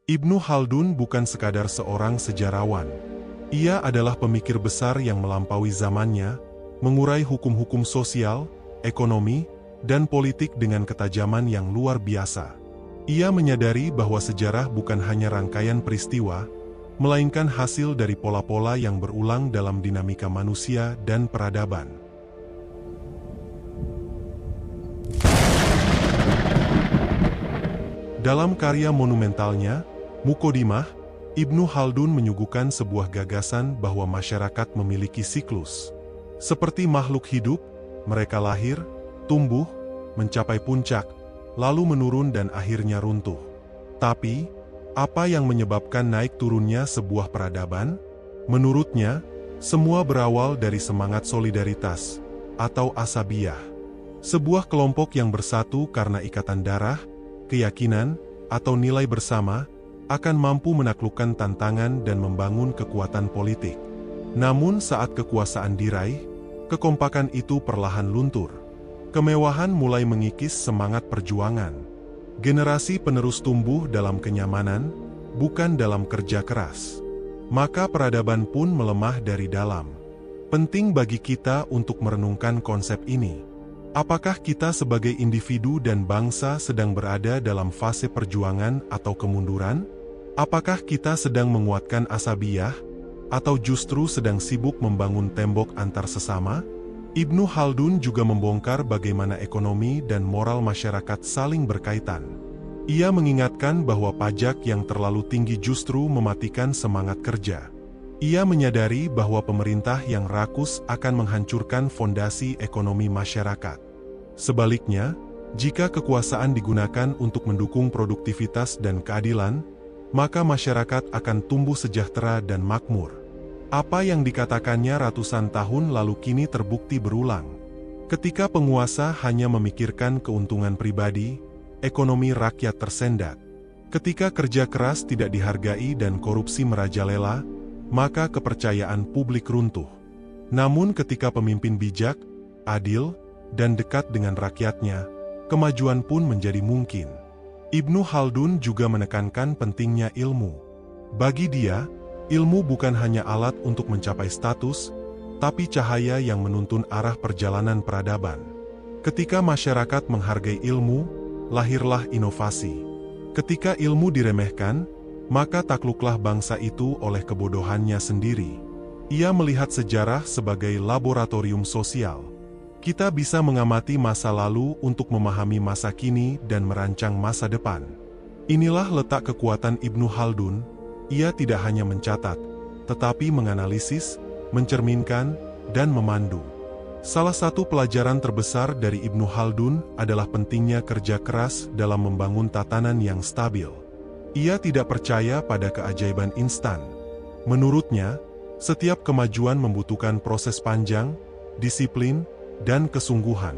Ibnu Khaldun bukan sekadar seorang sejarawan. Ia adalah pemikir besar yang melampaui zamannya, mengurai hukum-hukum sosial, ekonomi, dan politik dengan ketajaman yang luar biasa. Ia menyadari bahwa sejarah bukan hanya rangkaian peristiwa, melainkan hasil dari pola-pola yang berulang dalam dinamika manusia dan peradaban. Dalam karya monumentalnya, Muqaddimah, Ibnu Khaldun menyuguhkan sebuah gagasan bahwa masyarakat memiliki siklus. Seperti makhluk hidup, mereka lahir, tumbuh, mencapai puncak, lalu menurun dan akhirnya runtuh. Tapi, apa yang menyebabkan naik turunnya sebuah peradaban? Menurutnya, semua berawal dari semangat solidaritas, atau asabiyah. Sebuah kelompok yang bersatu karena ikatan darah, keyakinan, atau nilai bersama, akan mampu menaklukkan tantangan dan membangun kekuatan politik. Namun saat kekuasaan diraih, kekompakan itu perlahan luntur. Kemewahan mulai mengikis semangat perjuangan. Generasi penerus tumbuh dalam kenyamanan, bukan dalam kerja keras. Maka peradaban pun melemah dari dalam. Penting bagi kita untuk merenungkan konsep ini. Apakah kita sebagai individu dan bangsa sedang berada dalam fase perjuangan atau kemunduran? Apakah kita sedang menguatkan asabiyah, atau justru sedang sibuk membangun tembok antar sesama? Ibnu Khaldun juga membongkar bagaimana ekonomi dan moral masyarakat saling berkaitan. Ia mengingatkan bahwa pajak yang terlalu tinggi justru mematikan semangat kerja. Ia menyadari bahwa pemerintah yang rakus akan menghancurkan fondasi ekonomi masyarakat. Sebaliknya, jika kekuasaan digunakan untuk mendukung produktivitas dan keadilan, maka masyarakat akan tumbuh sejahtera dan makmur. Apa yang dikatakannya ratusan tahun lalu kini terbukti berulang. Ketika penguasa hanya memikirkan keuntungan pribadi, ekonomi rakyat tersendat. Ketika kerja keras tidak dihargai dan korupsi merajalela, maka kepercayaan publik runtuh. Namun ketika pemimpin bijak, adil, dan dekat dengan rakyatnya, kemajuan pun menjadi mungkin. Ibnu Khaldun juga menekankan pentingnya ilmu. Bagi dia, ilmu bukan hanya alat untuk mencapai status, tapi cahaya yang menuntun arah perjalanan peradaban. Ketika masyarakat menghargai ilmu, lahirlah inovasi. Ketika ilmu diremehkan, maka takluklah bangsa itu oleh kebodohannya sendiri. Ia melihat sejarah sebagai laboratorium sosial. Kita bisa mengamati masa lalu untuk memahami masa kini dan merancang masa depan. Inilah letak kekuatan Ibnu Khaldun. Ia tidak hanya mencatat, tetapi menganalisis, mencerminkan, dan memandu. Salah satu pelajaran terbesar dari Ibnu Khaldun adalah pentingnya kerja keras dalam membangun tatanan yang stabil. Ia tidak percaya pada keajaiban instan. Menurutnya, setiap kemajuan membutuhkan proses panjang, disiplin, dan kesungguhan.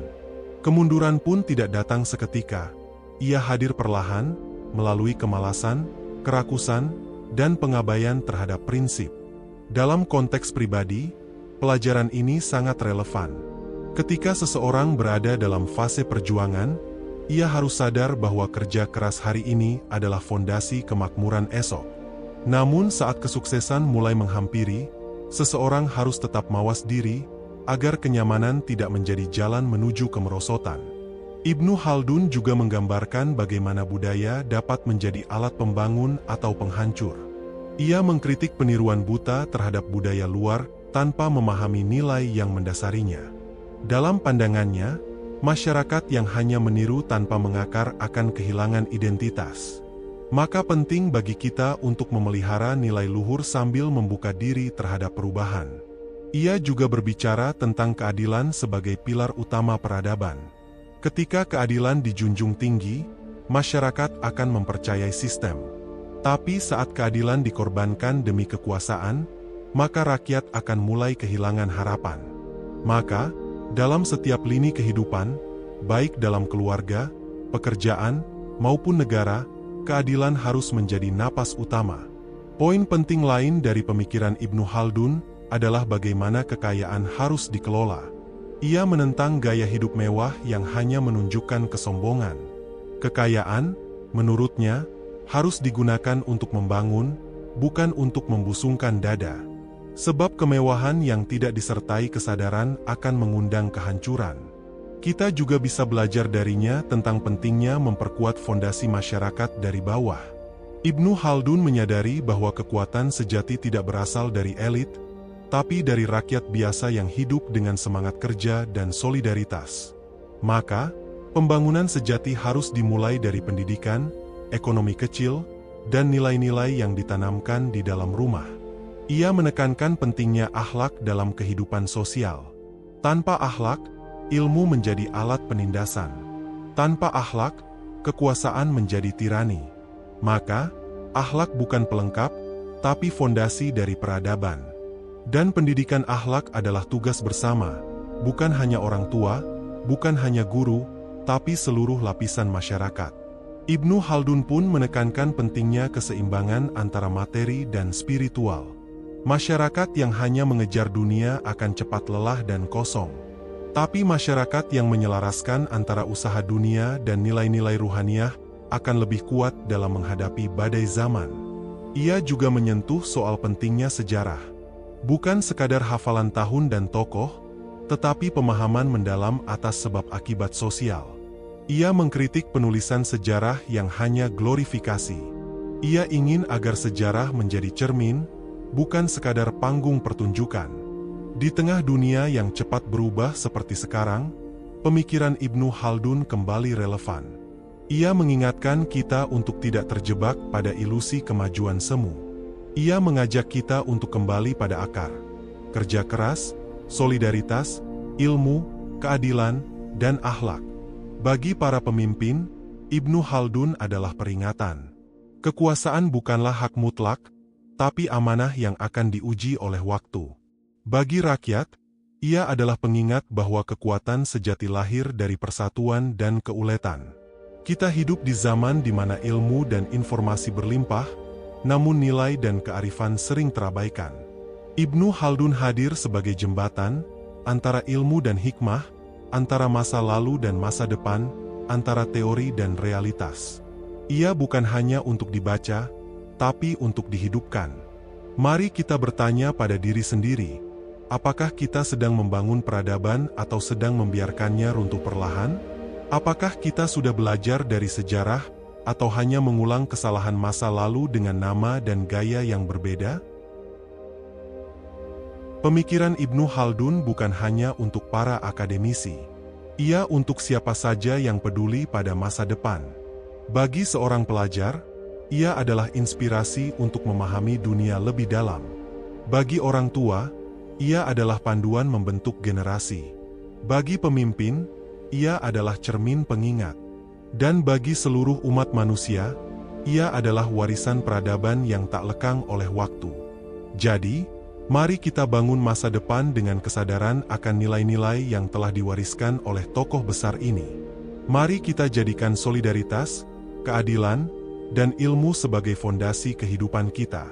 Kemunduran pun tidak datang seketika. Ia hadir perlahan, melalui kemalasan, kerakusan, dan pengabaian terhadap prinsip. Dalam konteks pribadi, pelajaran ini sangat relevan. Ketika seseorang berada dalam fase perjuangan, ia harus sadar bahwa kerja keras hari ini adalah fondasi kemakmuran esok. Namun saat kesuksesan mulai menghampiri, seseorang harus tetap mawas diri, agar kenyamanan tidak menjadi jalan menuju kemerosotan. Ibnu Khaldun juga menggambarkan bagaimana budaya dapat menjadi alat pembangun atau penghancur. Ia mengkritik peniruan buta terhadap budaya luar tanpa memahami nilai yang mendasarinya. Dalam pandangannya, masyarakat yang hanya meniru tanpa mengakar akan kehilangan identitas. Maka penting bagi kita untuk memelihara nilai luhur sambil membuka diri terhadap perubahan. Ia juga berbicara tentang keadilan sebagai pilar utama peradaban. Ketika keadilan dijunjung tinggi, masyarakat akan mempercayai sistem. Tapi saat keadilan dikorbankan demi kekuasaan, maka rakyat akan mulai kehilangan harapan. Maka, dalam setiap lini kehidupan, baik dalam keluarga, pekerjaan, maupun negara, keadilan harus menjadi napas utama. Poin penting lain dari pemikiran Ibnu Khaldun adalah bagaimana kekayaan harus dikelola. Ia menentang gaya hidup mewah yang hanya menunjukkan kesombongan. Kekayaan, menurutnya, harus digunakan untuk membangun, bukan untuk membusungkan dada. Sebab kemewahan yang tidak disertai kesadaran akan mengundang kehancuran. Kita juga bisa belajar darinya tentang pentingnya memperkuat fondasi masyarakat dari bawah. Ibnu Khaldun menyadari bahwa kekuatan sejati tidak berasal dari elit, tapi dari rakyat biasa yang hidup dengan semangat kerja dan solidaritas. Maka, pembangunan sejati harus dimulai dari pendidikan, ekonomi kecil, dan nilai-nilai yang ditanamkan di dalam rumah. Ia menekankan pentingnya akhlak dalam kehidupan sosial. Tanpa akhlak, ilmu menjadi alat penindasan. Tanpa akhlak, kekuasaan menjadi tirani. Maka, akhlak bukan pelengkap, tapi fondasi dari peradaban. Dan pendidikan akhlak adalah tugas bersama, bukan hanya orang tua, bukan hanya guru, tapi seluruh lapisan masyarakat. Ibnu Khaldun pun menekankan pentingnya keseimbangan antara materi dan spiritual. Masyarakat yang hanya mengejar dunia akan cepat lelah dan kosong. Tapi masyarakat yang menyelaraskan antara usaha dunia dan nilai-nilai ruhaniah akan lebih kuat dalam menghadapi badai zaman. Ia juga menyentuh soal pentingnya sejarah. Bukan sekadar hafalan tahun dan tokoh, tetapi pemahaman mendalam atas sebab akibat sosial. Ia mengkritik penulisan sejarah yang hanya glorifikasi. Ia ingin agar sejarah menjadi cermin, bukan sekadar panggung pertunjukan. Di tengah dunia yang cepat berubah seperti sekarang, pemikiran Ibnu Khaldun kembali relevan. Ia mengingatkan kita untuk tidak terjebak pada ilusi kemajuan semu. Ia mengajak kita untuk kembali pada akar. Kerja keras, solidaritas, ilmu, keadilan, dan akhlak. Bagi para pemimpin, Ibnu Khaldun adalah peringatan. Kekuasaan bukanlah hak mutlak, tapi amanah yang akan diuji oleh waktu. Bagi rakyat, ia adalah pengingat bahwa kekuatan sejati lahir dari persatuan dan keuletan. Kita hidup di zaman di mana ilmu dan informasi berlimpah, namun nilai dan kearifan sering terabaikan. Ibnu Khaldun hadir sebagai jembatan antara ilmu dan hikmah, antara masa lalu dan masa depan, antara teori dan realitas. Ia bukan hanya untuk dibaca, tapi untuk dihidupkan. Mari kita bertanya pada diri sendiri, apakah kita sedang membangun peradaban atau sedang membiarkannya runtuh perlahan? Apakah kita sudah belajar dari sejarah, atau hanya mengulang kesalahan masa lalu dengan nama dan gaya yang berbeda? Pemikiran Ibnu Khaldun bukan hanya untuk para akademisi. Ia untuk siapa saja yang peduli pada masa depan. Bagi seorang pelajar, ia adalah inspirasi untuk memahami dunia lebih dalam. Bagi orang tua, ia adalah panduan membentuk generasi. Bagi pemimpin, ia adalah cermin pengingat. Dan bagi seluruh umat manusia, ia adalah warisan peradaban yang tak lekang oleh waktu. Jadi, mari kita bangun masa depan dengan kesadaran akan nilai-nilai yang telah diwariskan oleh tokoh besar ini. Mari kita jadikan solidaritas, keadilan, dan ilmu sebagai fondasi kehidupan kita.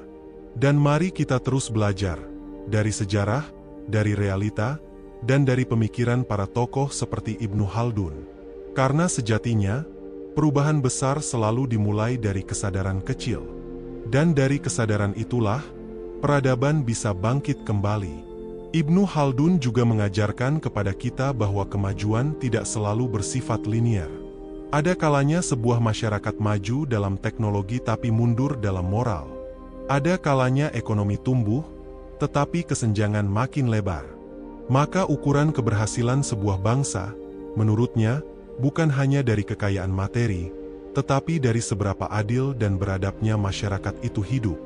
Dan mari kita terus belajar dari sejarah, dari realita, dan dari pemikiran para tokoh seperti Ibnu Khaldun. Karena sejatinya, perubahan besar selalu dimulai dari kesadaran kecil. Dan dari kesadaran itulah, peradaban bisa bangkit kembali. Ibnu Khaldun juga mengajarkan kepada kita bahwa kemajuan tidak selalu bersifat linier. Ada kalanya sebuah masyarakat maju dalam teknologi tapi mundur dalam moral. Ada kalanya ekonomi tumbuh, tetapi kesenjangan makin lebar. Maka ukuran keberhasilan sebuah bangsa, menurutnya, bukan hanya dari kekayaan materi, tetapi dari seberapa adil dan beradabnya masyarakat itu hidup.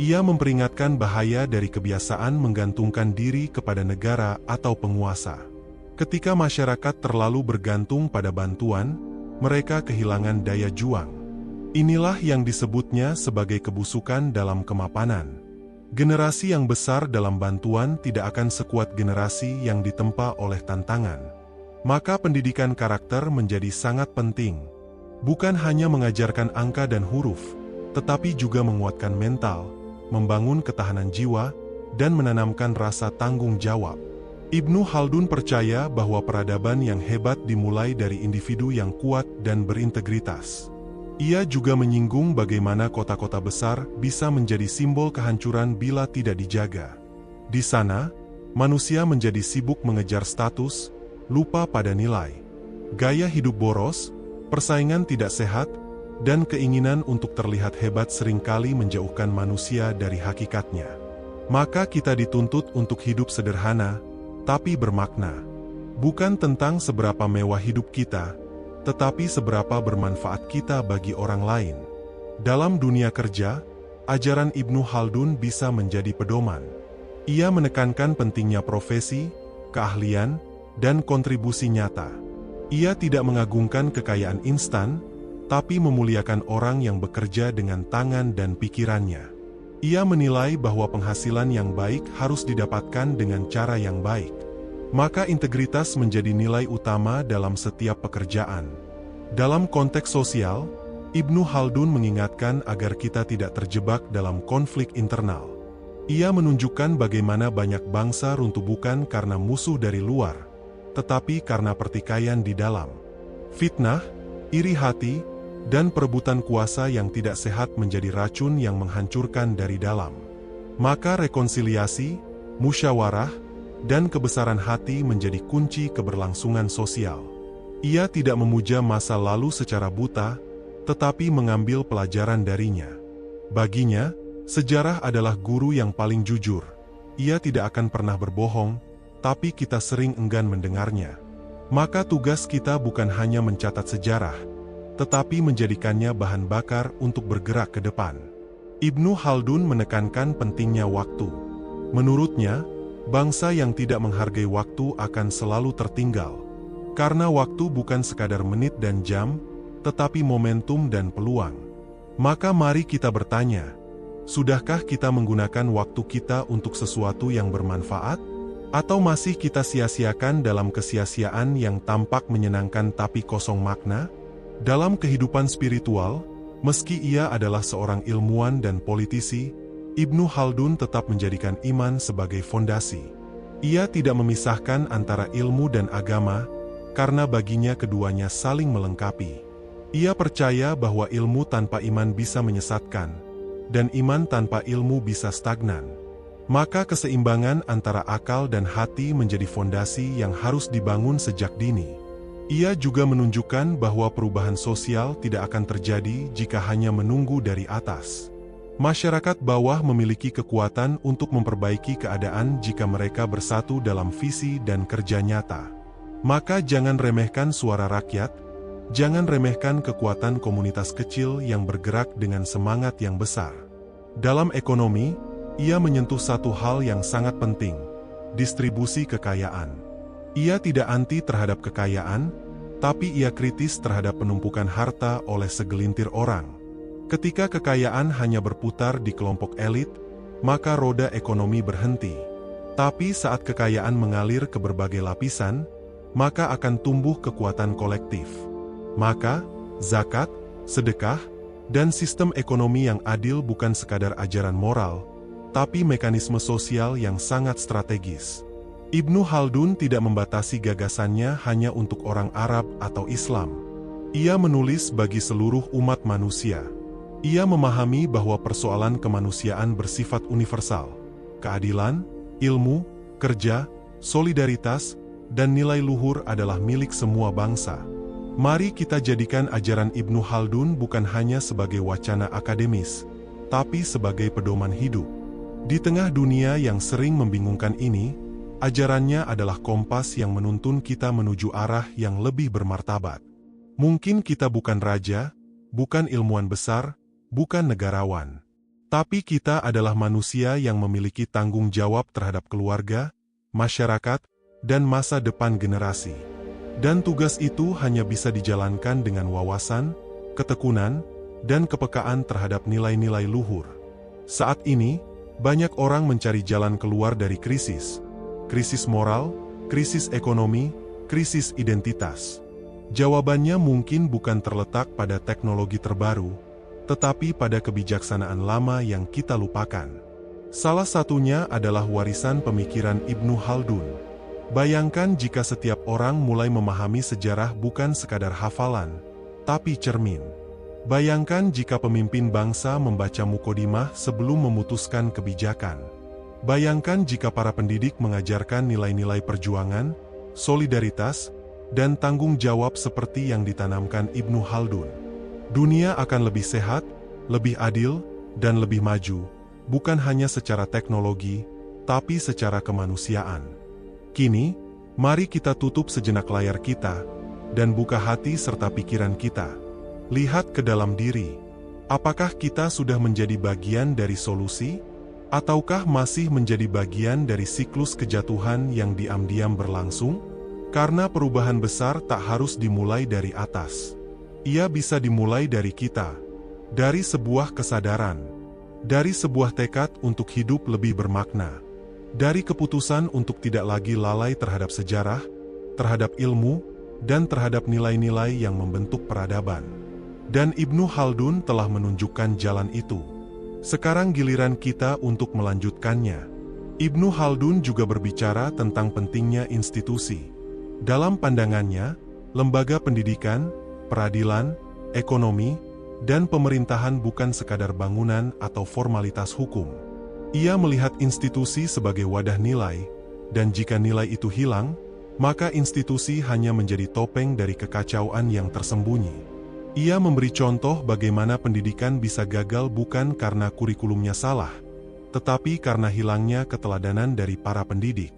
Ia memperingatkan bahaya dari kebiasaan menggantungkan diri kepada negara atau penguasa. Ketika masyarakat terlalu bergantung pada bantuan, mereka kehilangan daya juang. Inilah yang disebutnya sebagai kebusukan dalam kemapanan. Generasi yang besar dalam bantuan tidak akan sekuat generasi yang ditempa oleh tantangan. Maka pendidikan karakter menjadi sangat penting. Bukan hanya mengajarkan angka dan huruf, tetapi juga menguatkan mental, membangun ketahanan jiwa, dan menanamkan rasa tanggung jawab. Ibnu Khaldun percaya bahwa peradaban yang hebat dimulai dari individu yang kuat dan berintegritas. Ia juga menyinggung bagaimana kota-kota besar bisa menjadi simbol kehancuran bila tidak dijaga. Di sana, manusia menjadi sibuk mengejar status, lupa pada nilai. Gaya hidup boros, persaingan tidak sehat, dan keinginan untuk terlihat hebat seringkali menjauhkan manusia dari hakikatnya. Maka kita dituntut untuk hidup sederhana, tapi bermakna. Bukan tentang seberapa mewah hidup kita, tetapi seberapa bermanfaat kita bagi orang lain. Dalam dunia kerja, ajaran Ibnu Khaldun bisa menjadi pedoman. Ia menekankan pentingnya profesi, keahlian, dan kontribusi nyata. Ia tidak mengagungkan kekayaan instan, tapi memuliakan orang yang bekerja dengan tangan dan pikirannya. Ia menilai bahwa penghasilan yang baik harus didapatkan dengan cara yang baik. Maka integritas menjadi nilai utama dalam setiap pekerjaan. Dalam konteks sosial, Ibnu Khaldun mengingatkan agar kita tidak terjebak dalam konflik internal. Ia menunjukkan bagaimana banyak bangsa runtuh bukan karena musuh dari luar, tetapi karena pertikaian di dalam. Fitnah, iri hati, dan perebutan kuasa yang tidak sehat menjadi racun yang menghancurkan dari dalam. Maka rekonsiliasi, musyawarah, dan kebesaran hati menjadi kunci keberlangsungan sosial. Ia tidak memuja masa lalu secara buta, tetapi mengambil pelajaran darinya. Baginya, sejarah adalah guru yang paling jujur. Ia tidak akan pernah berbohong, tapi kita sering enggan mendengarnya. Maka tugas kita bukan hanya mencatat sejarah, tetapi menjadikannya bahan bakar untuk bergerak ke depan. Ibnu Khaldun menekankan pentingnya waktu. Menurutnya, bangsa yang tidak menghargai waktu akan selalu tertinggal. Karena waktu bukan sekadar menit dan jam, tetapi momentum dan peluang. Maka mari kita bertanya, sudahkah kita menggunakan waktu kita untuk sesuatu yang bermanfaat? Atau masih kita sia-siakan dalam kesia-siaan yang tampak menyenangkan tapi kosong makna? Dalam kehidupan spiritual, meski ia adalah seorang ilmuwan dan politisi, Ibnu Khaldun tetap menjadikan iman sebagai fondasi. Ia tidak memisahkan antara ilmu dan agama, karena baginya keduanya saling melengkapi. Ia percaya bahwa ilmu tanpa iman bisa menyesatkan, dan iman tanpa ilmu bisa stagnan. Maka keseimbangan antara akal dan hati menjadi fondasi yang harus dibangun sejak dini. Ia juga menunjukkan bahwa perubahan sosial tidak akan terjadi jika hanya menunggu dari atas. Masyarakat bawah memiliki kekuatan untuk memperbaiki keadaan jika mereka bersatu dalam visi dan kerja nyata. Maka jangan remehkan suara rakyat, jangan remehkan kekuatan komunitas kecil yang bergerak dengan semangat yang besar. Dalam ekonomi, ia menyentuh satu hal yang sangat penting, distribusi kekayaan. Ia tidak anti terhadap kekayaan, tapi ia kritis terhadap penumpukan harta oleh segelintir orang. Ketika kekayaan hanya berputar di kelompok elit, maka roda ekonomi berhenti. Tapi saat kekayaan mengalir ke berbagai lapisan, maka akan tumbuh kekuatan kolektif. Maka, zakat, sedekah, dan sistem ekonomi yang adil bukan sekadar ajaran moral, tapi mekanisme sosial yang sangat strategis. Ibnu Khaldun tidak membatasi gagasannya hanya untuk orang Arab atau Islam. Ia menulis bagi seluruh umat manusia. Ia memahami bahwa persoalan kemanusiaan bersifat universal. Keadilan, ilmu, kerja, solidaritas, dan nilai luhur adalah milik semua bangsa. Mari kita jadikan ajaran Ibnu Khaldun bukan hanya sebagai wacana akademis, tapi sebagai pedoman hidup. Di tengah dunia yang sering membingungkan ini, ajarannya adalah kompas yang menuntun kita menuju arah yang lebih bermartabat. Mungkin kita bukan raja, bukan ilmuwan besar, bukan negarawan. Tapi kita adalah manusia yang memiliki tanggung jawab terhadap keluarga, masyarakat, dan masa depan generasi. Dan tugas itu hanya bisa dijalankan dengan wawasan, ketekunan, dan kepekaan terhadap nilai-nilai luhur. Saat ini, banyak orang mencari jalan keluar dari krisis moral, krisis ekonomi, krisis identitas. Jawabannya mungkin bukan terletak pada teknologi terbaru, tetapi pada kebijaksanaan lama yang kita lupakan. Salah satunya adalah warisan pemikiran Ibnu Khaldun. Bayangkan jika setiap orang mulai memahami sejarah bukan sekadar hafalan, tapi cermin. Bayangkan jika pemimpin bangsa membaca Mukodimah sebelum memutuskan kebijakan. Bayangkan jika para pendidik mengajarkan nilai-nilai perjuangan, solidaritas, dan tanggung jawab seperti yang ditanamkan Ibnu Khaldun. Dunia akan lebih sehat, lebih adil, dan lebih maju, bukan hanya secara teknologi, tapi secara kemanusiaan. Kini, mari kita tutup sejenak layar kita, dan buka hati serta pikiran kita. Lihat ke dalam diri. Apakah kita sudah menjadi bagian dari solusi? Ataukah masih menjadi bagian dari siklus kejatuhan yang diam-diam berlangsung? Karena perubahan besar tak harus dimulai dari atas. Ia bisa dimulai dari kita. Dari sebuah kesadaran. Dari sebuah tekad untuk hidup lebih bermakna. Dari keputusan untuk tidak lagi lalai terhadap sejarah, terhadap ilmu, dan terhadap nilai-nilai yang membentuk peradaban. Dan Ibnu Khaldun telah menunjukkan jalan itu. Sekarang giliran kita untuk melanjutkannya. Ibnu Khaldun juga berbicara tentang pentingnya institusi. Dalam pandangannya, lembaga pendidikan, peradilan, ekonomi, dan pemerintahan bukan sekadar bangunan atau formalitas hukum. Ia melihat institusi sebagai wadah nilai, dan jika nilai itu hilang, maka institusi hanya menjadi topeng dari kekacauan yang tersembunyi. Ia memberi contoh bagaimana pendidikan bisa gagal bukan karena kurikulumnya salah, tetapi karena hilangnya keteladanan dari para pendidik.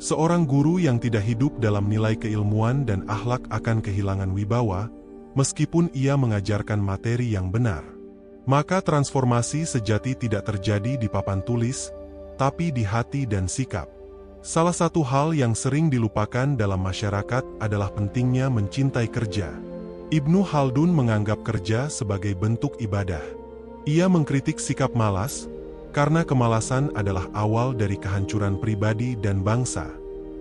Seorang guru yang tidak hidup dalam nilai keilmuan dan akhlak akan kehilangan wibawa, meskipun ia mengajarkan materi yang benar. Maka transformasi sejati tidak terjadi di papan tulis, tapi di hati dan sikap. Salah satu hal yang sering dilupakan dalam masyarakat adalah pentingnya mencintai kerja. Ibnu Khaldun menganggap kerja sebagai bentuk ibadah. Ia mengkritik sikap malas, karena kemalasan adalah awal dari kehancuran pribadi dan bangsa.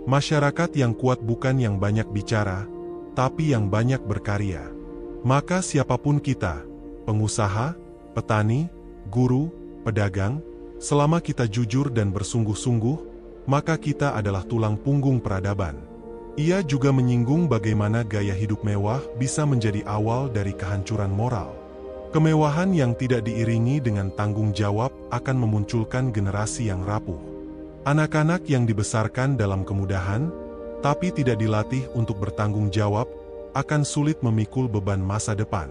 Masyarakat yang kuat bukan yang banyak bicara, tapi yang banyak berkarya. Maka siapapun kita, pengusaha, petani, guru, pedagang, selama kita jujur dan bersungguh-sungguh, maka kita adalah tulang punggung peradaban. Ia juga menyinggung bagaimana gaya hidup mewah bisa menjadi awal dari kehancuran moral. Kemewahan yang tidak diiringi dengan tanggung jawab akan memunculkan generasi yang rapuh. Anak-anak yang dibesarkan dalam kemudahan, tapi tidak dilatih untuk bertanggung jawab, akan sulit memikul beban masa depan.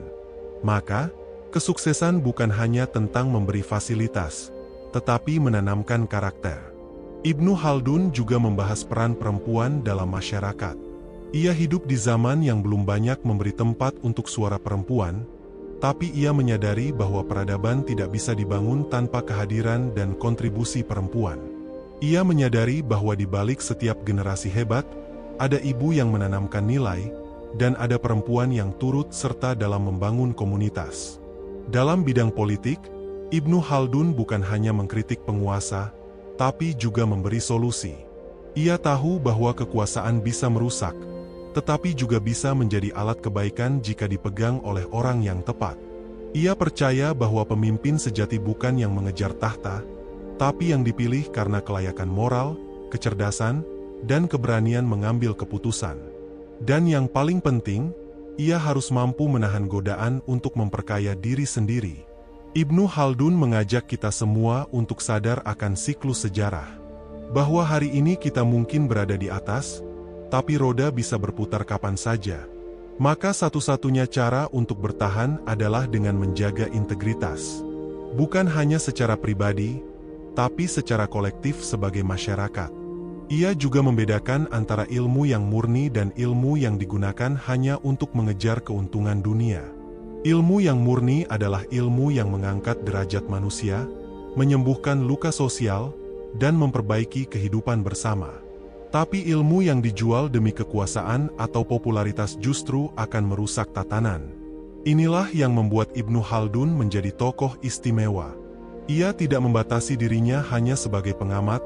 Maka, kesuksesan bukan hanya tentang memberi fasilitas, tetapi menanamkan karakter. Ibnu Khaldun juga membahas peran perempuan dalam masyarakat. Ia hidup di zaman yang belum banyak memberi tempat untuk suara perempuan, tapi ia menyadari bahwa peradaban tidak bisa dibangun tanpa kehadiran dan kontribusi perempuan. Ia menyadari bahwa di balik setiap generasi hebat, ada ibu yang menanamkan nilai, dan ada perempuan yang turut serta dalam membangun komunitas. Dalam bidang politik, Ibnu Khaldun bukan hanya mengkritik penguasa, tapi juga memberi solusi. Ia tahu bahwa kekuasaan bisa merusak, tetapi juga bisa menjadi alat kebaikan jika dipegang oleh orang yang tepat. Ia percaya bahwa pemimpin sejati bukan yang mengejar tahta, tapi yang dipilih karena kelayakan moral, kecerdasan, dan keberanian mengambil keputusan. Dan yang paling penting, ia harus mampu menahan godaan untuk memperkaya diri sendiri. Ibnu Khaldun mengajak kita semua untuk sadar akan siklus sejarah. Bahwa hari ini kita mungkin berada di atas, tapi roda bisa berputar kapan saja. Maka satu-satunya cara untuk bertahan adalah dengan menjaga integritas. Bukan hanya secara pribadi, tapi secara kolektif sebagai masyarakat. Ia juga membedakan antara ilmu yang murni dan ilmu yang digunakan hanya untuk mengejar keuntungan dunia. Ilmu yang murni adalah ilmu yang mengangkat derajat manusia, menyembuhkan luka sosial, dan memperbaiki kehidupan bersama. Tapi ilmu yang dijual demi kekuasaan atau popularitas justru akan merusak tatanan. Inilah yang membuat Ibnu Khaldun menjadi tokoh istimewa. Ia tidak membatasi dirinya hanya sebagai pengamat,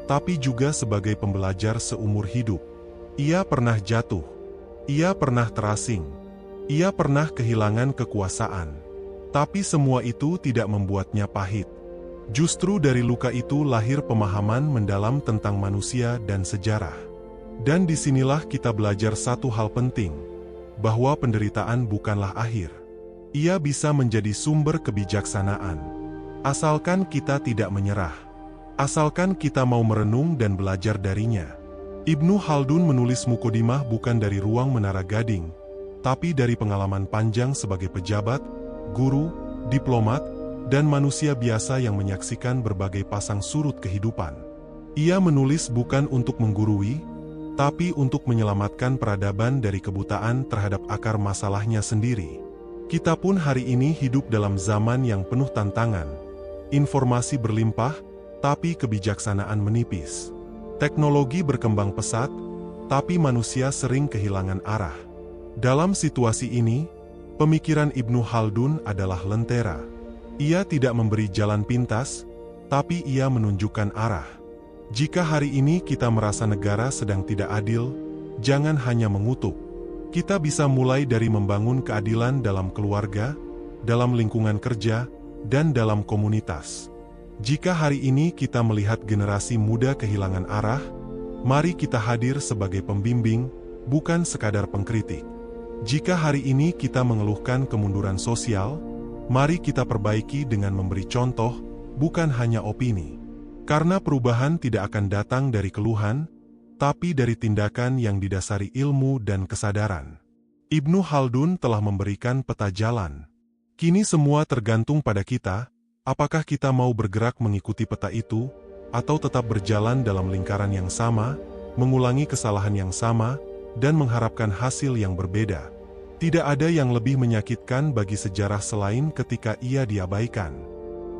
tapi juga sebagai pembelajar seumur hidup. Ia pernah jatuh. Ia pernah terasing. Ia pernah kehilangan kekuasaan. Tapi semua itu tidak membuatnya pahit. Justru dari luka itu lahir pemahaman mendalam tentang manusia dan sejarah. Dan disinilah kita belajar satu hal penting, bahwa penderitaan bukanlah akhir. Ia bisa menjadi sumber kebijaksanaan. Asalkan kita tidak menyerah. Asalkan kita mau merenung dan belajar darinya. Ibnu Khaldun menulis Muqaddimah bukan dari ruang menara gading, tapi dari pengalaman panjang sebagai pejabat, guru, diplomat, dan manusia biasa yang menyaksikan berbagai pasang surut kehidupan. Ia menulis bukan untuk menggurui, tapi untuk menyelamatkan peradaban dari kebutaan terhadap akar masalahnya sendiri. Kita pun hari ini hidup dalam zaman yang penuh tantangan. Informasi berlimpah, tapi kebijaksanaan menipis. Teknologi berkembang pesat, tapi manusia sering kehilangan arah. Dalam situasi ini, pemikiran Ibnu Khaldun adalah lentera. Ia tidak memberi jalan pintas, tapi ia menunjukkan arah. Jika hari ini kita merasa negara sedang tidak adil, jangan hanya mengutuk. Kita bisa mulai dari membangun keadilan dalam keluarga, dalam lingkungan kerja, dan dalam komunitas. Jika hari ini kita melihat generasi muda kehilangan arah, mari kita hadir sebagai pembimbing, bukan sekadar pengkritik. Jika hari ini kita mengeluhkan kemunduran sosial, mari kita perbaiki dengan memberi contoh, bukan hanya opini. Karena perubahan tidak akan datang dari keluhan, tapi dari tindakan yang didasari ilmu dan kesadaran. Ibnu Khaldun telah memberikan peta jalan. Kini semua tergantung pada kita, apakah kita mau bergerak mengikuti peta itu, atau tetap berjalan dalam lingkaran yang sama, mengulangi kesalahan yang sama, dan mengharapkan hasil yang berbeda. Tidak ada yang lebih menyakitkan bagi sejarah selain ketika ia diabaikan.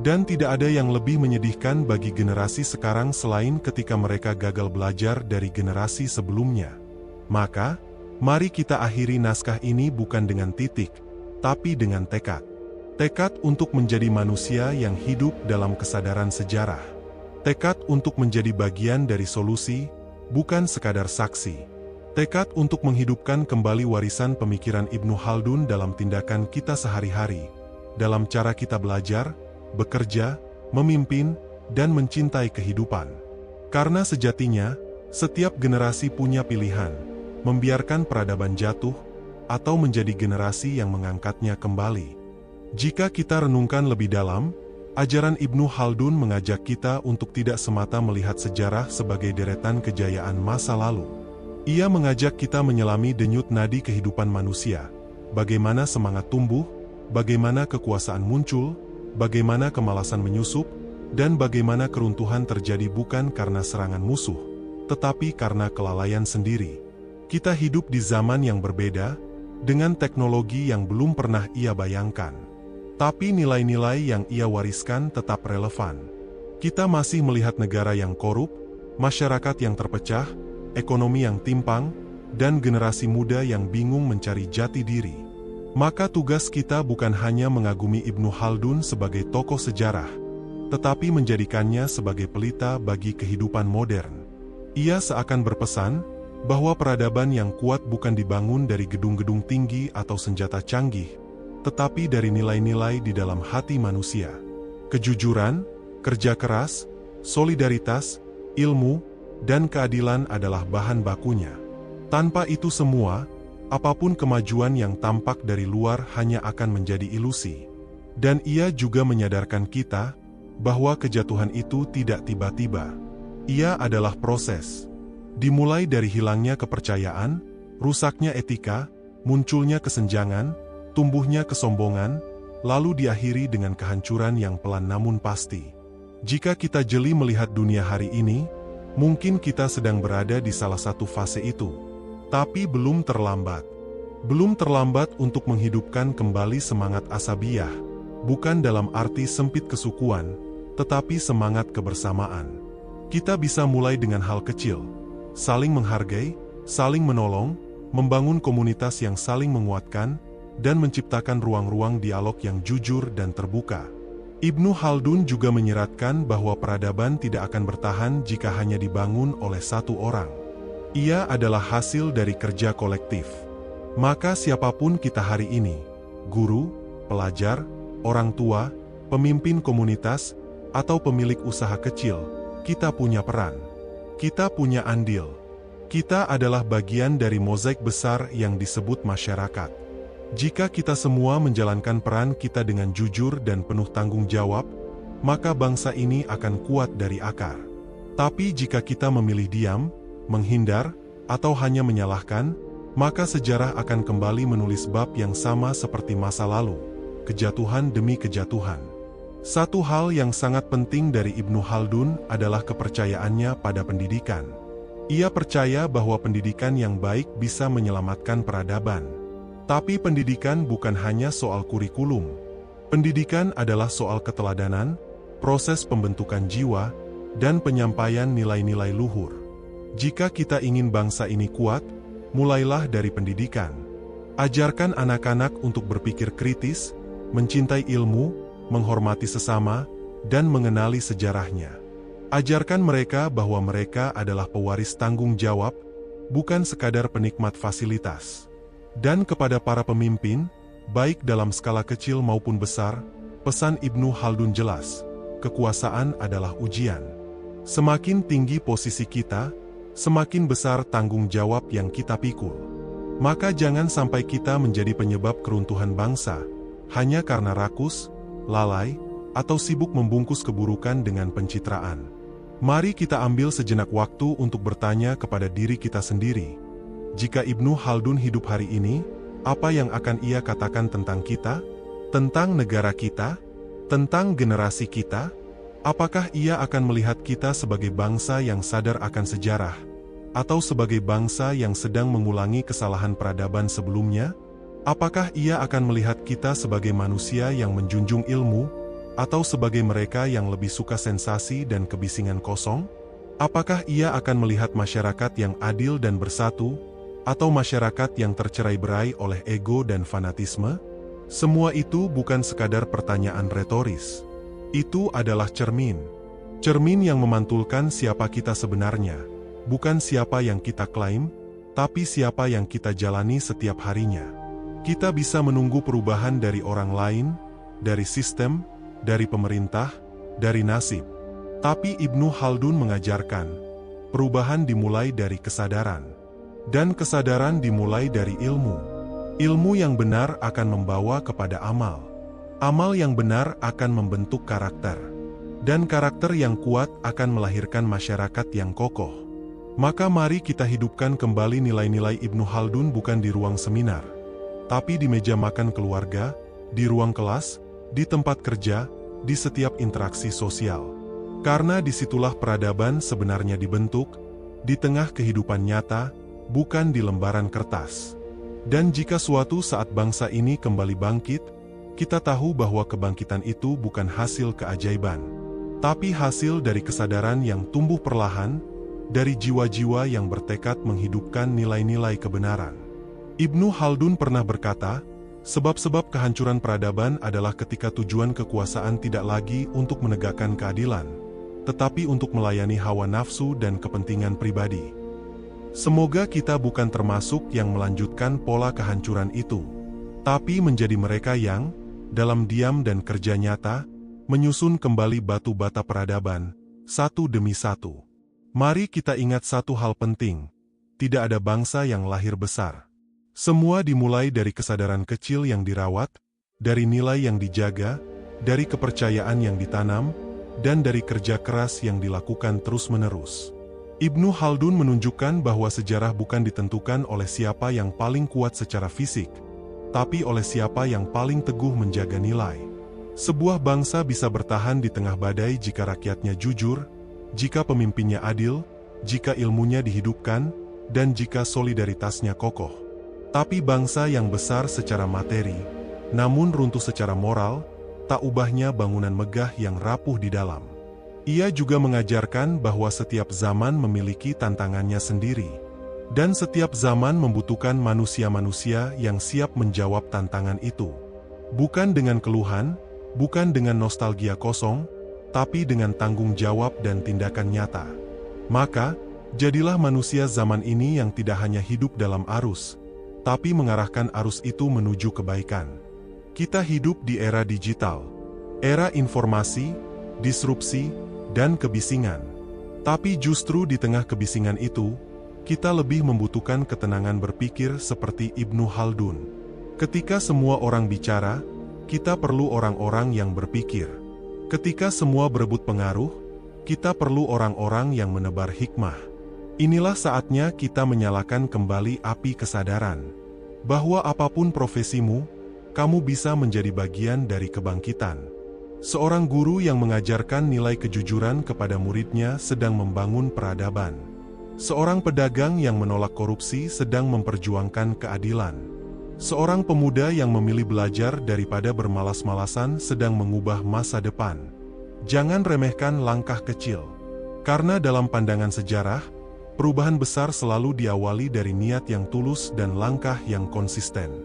Dan tidak ada yang lebih menyedihkan bagi generasi sekarang selain ketika mereka gagal belajar dari generasi sebelumnya. Maka, mari kita akhiri naskah ini bukan dengan titik, tapi dengan tekad. Tekad untuk menjadi manusia yang hidup dalam kesadaran sejarah. Tekad untuk menjadi bagian dari solusi, bukan sekadar saksi. Tekad untuk menghidupkan kembali warisan pemikiran Ibnu Khaldun dalam tindakan kita sehari-hari, dalam cara kita belajar, bekerja, memimpin, dan mencintai kehidupan. Karena sejatinya, setiap generasi punya pilihan, membiarkan peradaban jatuh, atau menjadi generasi yang mengangkatnya kembali. Jika kita renungkan lebih dalam, ajaran Ibnu Khaldun mengajak kita untuk tidak semata melihat sejarah sebagai deretan kejayaan masa lalu. Ia mengajak kita menyelami denyut nadi kehidupan manusia, bagaimana semangat tumbuh, bagaimana kekuasaan muncul, bagaimana kemalasan menyusup, dan bagaimana keruntuhan terjadi bukan karena serangan musuh, tetapi karena kelalaian sendiri. Kita hidup di zaman yang berbeda, dengan teknologi yang belum pernah ia bayangkan. Tapi nilai-nilai yang ia wariskan tetap relevan. Kita masih melihat negara yang korup, masyarakat yang terpecah, ekonomi yang timpang, dan generasi muda yang bingung mencari jati diri. Maka tugas kita bukan hanya mengagumi Ibnu Khaldun sebagai tokoh sejarah, tetapi menjadikannya sebagai pelita bagi kehidupan modern. Ia seakan berpesan bahwa peradaban yang kuat bukan dibangun dari gedung-gedung tinggi atau senjata canggih, tetapi dari nilai-nilai di dalam hati manusia. Kejujuran, kerja keras, solidaritas, ilmu, dan keadilan adalah bahan bakunya. Tanpa itu semua, apapun kemajuan yang tampak dari luar hanya akan menjadi ilusi. Dan ia juga menyadarkan kita bahwa kejatuhan itu tidak tiba-tiba. Ia adalah proses. Dimulai dari hilangnya kepercayaan, rusaknya etika, munculnya kesenjangan, tumbuhnya kesombongan, lalu diakhiri dengan kehancuran yang pelan namun pasti. Jika kita jeli melihat dunia hari ini, mungkin kita sedang berada di salah satu fase itu. Tapi belum terlambat. Belum terlambat untuk menghidupkan kembali semangat asabiyah, bukan dalam arti sempit kesukuan, tetapi semangat kebersamaan. Kita bisa mulai dengan hal kecil, saling menghargai, saling menolong, membangun komunitas yang saling menguatkan, dan menciptakan ruang-ruang dialog yang jujur dan terbuka. Ibnu Khaldun juga menyeratkan bahwa peradaban tidak akan bertahan jika hanya dibangun oleh satu orang. Ia adalah hasil dari kerja kolektif. Maka siapapun kita hari ini, guru, pelajar, orang tua, pemimpin komunitas, atau pemilik usaha kecil, kita punya peran. Kita punya andil. Kita adalah bagian dari mozaik besar yang disebut masyarakat. Jika kita semua menjalankan peran kita dengan jujur dan penuh tanggung jawab, maka bangsa ini akan kuat dari akar. Tapi jika kita memilih diam, menghindar, atau hanya menyalahkan, maka sejarah akan kembali menulis bab yang sama seperti masa lalu, kejatuhan demi kejatuhan. Satu hal yang sangat penting dari Ibnu Khaldun adalah kepercayaannya pada pendidikan. Ia percaya bahwa pendidikan yang baik bisa menyelamatkan peradaban. Tapi pendidikan bukan hanya soal kurikulum. Pendidikan adalah soal keteladanan, proses pembentukan jiwa, dan penyampaian nilai-nilai luhur. Jika kita ingin bangsa ini kuat, mulailah dari pendidikan. Ajarkan anak-anak untuk berpikir kritis, mencintai ilmu, menghormati sesama, dan mengenali sejarahnya. Ajarkan mereka bahwa mereka adalah pewaris tanggung jawab, bukan sekadar penikmat fasilitas. Dan kepada para pemimpin, baik dalam skala kecil maupun besar, pesan Ibnu Khaldun jelas, kekuasaan adalah ujian. Semakin tinggi posisi kita, semakin besar tanggung jawab yang kita pikul. Maka jangan sampai kita menjadi penyebab keruntuhan bangsa, hanya karena rakus, lalai, atau sibuk membungkus keburukan dengan pencitraan. Mari kita ambil sejenak waktu untuk bertanya kepada diri kita sendiri. Jika Ibnu Khaldun hidup hari ini, apa yang akan ia katakan tentang kita? Tentang negara kita? Tentang generasi kita? Apakah ia akan melihat kita sebagai bangsa yang sadar akan sejarah? Atau sebagai bangsa yang sedang mengulangi kesalahan peradaban sebelumnya? Apakah ia akan melihat kita sebagai manusia yang menjunjung ilmu? Atau sebagai mereka yang lebih suka sensasi dan kebisingan kosong? Apakah ia akan melihat masyarakat yang adil dan bersatu? Atau masyarakat yang tercerai-berai oleh ego dan fanatisme? Semua itu bukan sekadar pertanyaan retoris. Itu adalah cermin. Cermin yang memantulkan siapa kita sebenarnya. Bukan siapa yang kita klaim, tapi siapa yang kita jalani setiap harinya. Kita bisa menunggu perubahan dari orang lain, dari sistem, dari pemerintah, dari nasib. Tapi Ibnu Khaldun mengajarkan, perubahan dimulai dari kesadaran. Dan kesadaran dimulai dari ilmu. Ilmu yang benar akan membawa kepada amal. Amal yang benar akan membentuk karakter. Dan karakter yang kuat akan melahirkan masyarakat yang kokoh. Maka mari kita hidupkan kembali nilai-nilai Ibnu Khaldun bukan di ruang seminar, tapi di meja makan keluarga, di ruang kelas, di tempat kerja, di setiap interaksi sosial. Karena disitulah peradaban sebenarnya dibentuk, di tengah kehidupan nyata, bukan di lembaran kertas. Dan jika suatu saat bangsa ini kembali bangkit, kita tahu bahwa kebangkitan itu bukan hasil keajaiban, tapi hasil dari kesadaran yang tumbuh perlahan, dari jiwa-jiwa yang bertekad menghidupkan nilai-nilai kebenaran. Ibnu Khaldun pernah berkata, sebab-sebab kehancuran peradaban adalah ketika tujuan kekuasaan tidak lagi untuk menegakkan keadilan, tetapi untuk melayani hawa nafsu dan kepentingan pribadi. Semoga kita bukan termasuk yang melanjutkan pola kehancuran itu, tapi menjadi mereka yang, dalam diam dan kerja nyata, menyusun kembali batu bata peradaban, satu demi satu. Mari kita ingat satu hal penting, tidak ada bangsa yang lahir besar. Semua dimulai dari kesadaran kecil yang dirawat, dari nilai yang dijaga, dari kepercayaan yang ditanam, dan dari kerja keras yang dilakukan terus-menerus. Ibnu Khaldun menunjukkan bahwa sejarah bukan ditentukan oleh siapa yang paling kuat secara fisik, tapi oleh siapa yang paling teguh menjaga nilai. Sebuah bangsa bisa bertahan di tengah badai jika rakyatnya jujur, jika pemimpinnya adil, jika ilmunya dihidupkan, dan jika solidaritasnya kokoh. Tapi bangsa yang besar secara materi, namun runtuh secara moral, tak ubahnya bangunan megah yang rapuh di dalam. Ia juga mengajarkan bahwa setiap zaman memiliki tantangannya sendiri, dan setiap zaman membutuhkan manusia-manusia yang siap menjawab tantangan itu. Bukan dengan keluhan, bukan dengan nostalgia kosong, tapi dengan tanggung jawab dan tindakan nyata. Maka, jadilah manusia zaman ini yang tidak hanya hidup dalam arus, tapi mengarahkan arus itu menuju kebaikan. Kita hidup di era digital, era informasi, disrupsi, dan kebisingan. Tapi justru di tengah kebisingan itu, kita lebih membutuhkan ketenangan berpikir seperti Ibnu Khaldun. Ketika semua orang bicara, kita perlu orang-orang yang berpikir. Ketika semua berebut pengaruh, kita perlu orang-orang yang menebar hikmah. Inilah saatnya kita menyalakan kembali api kesadaran. Bahwa apapun profesimu, kamu bisa menjadi bagian dari kebangkitan. Seorang guru yang mengajarkan nilai kejujuran kepada muridnya sedang membangun peradaban. Seorang pedagang yang menolak korupsi sedang memperjuangkan keadilan. Seorang pemuda yang memilih belajar daripada bermalas-malasan sedang mengubah masa depan. Jangan remehkan langkah kecil. Karena dalam pandangan sejarah, perubahan besar selalu diawali dari niat yang tulus dan langkah yang konsisten.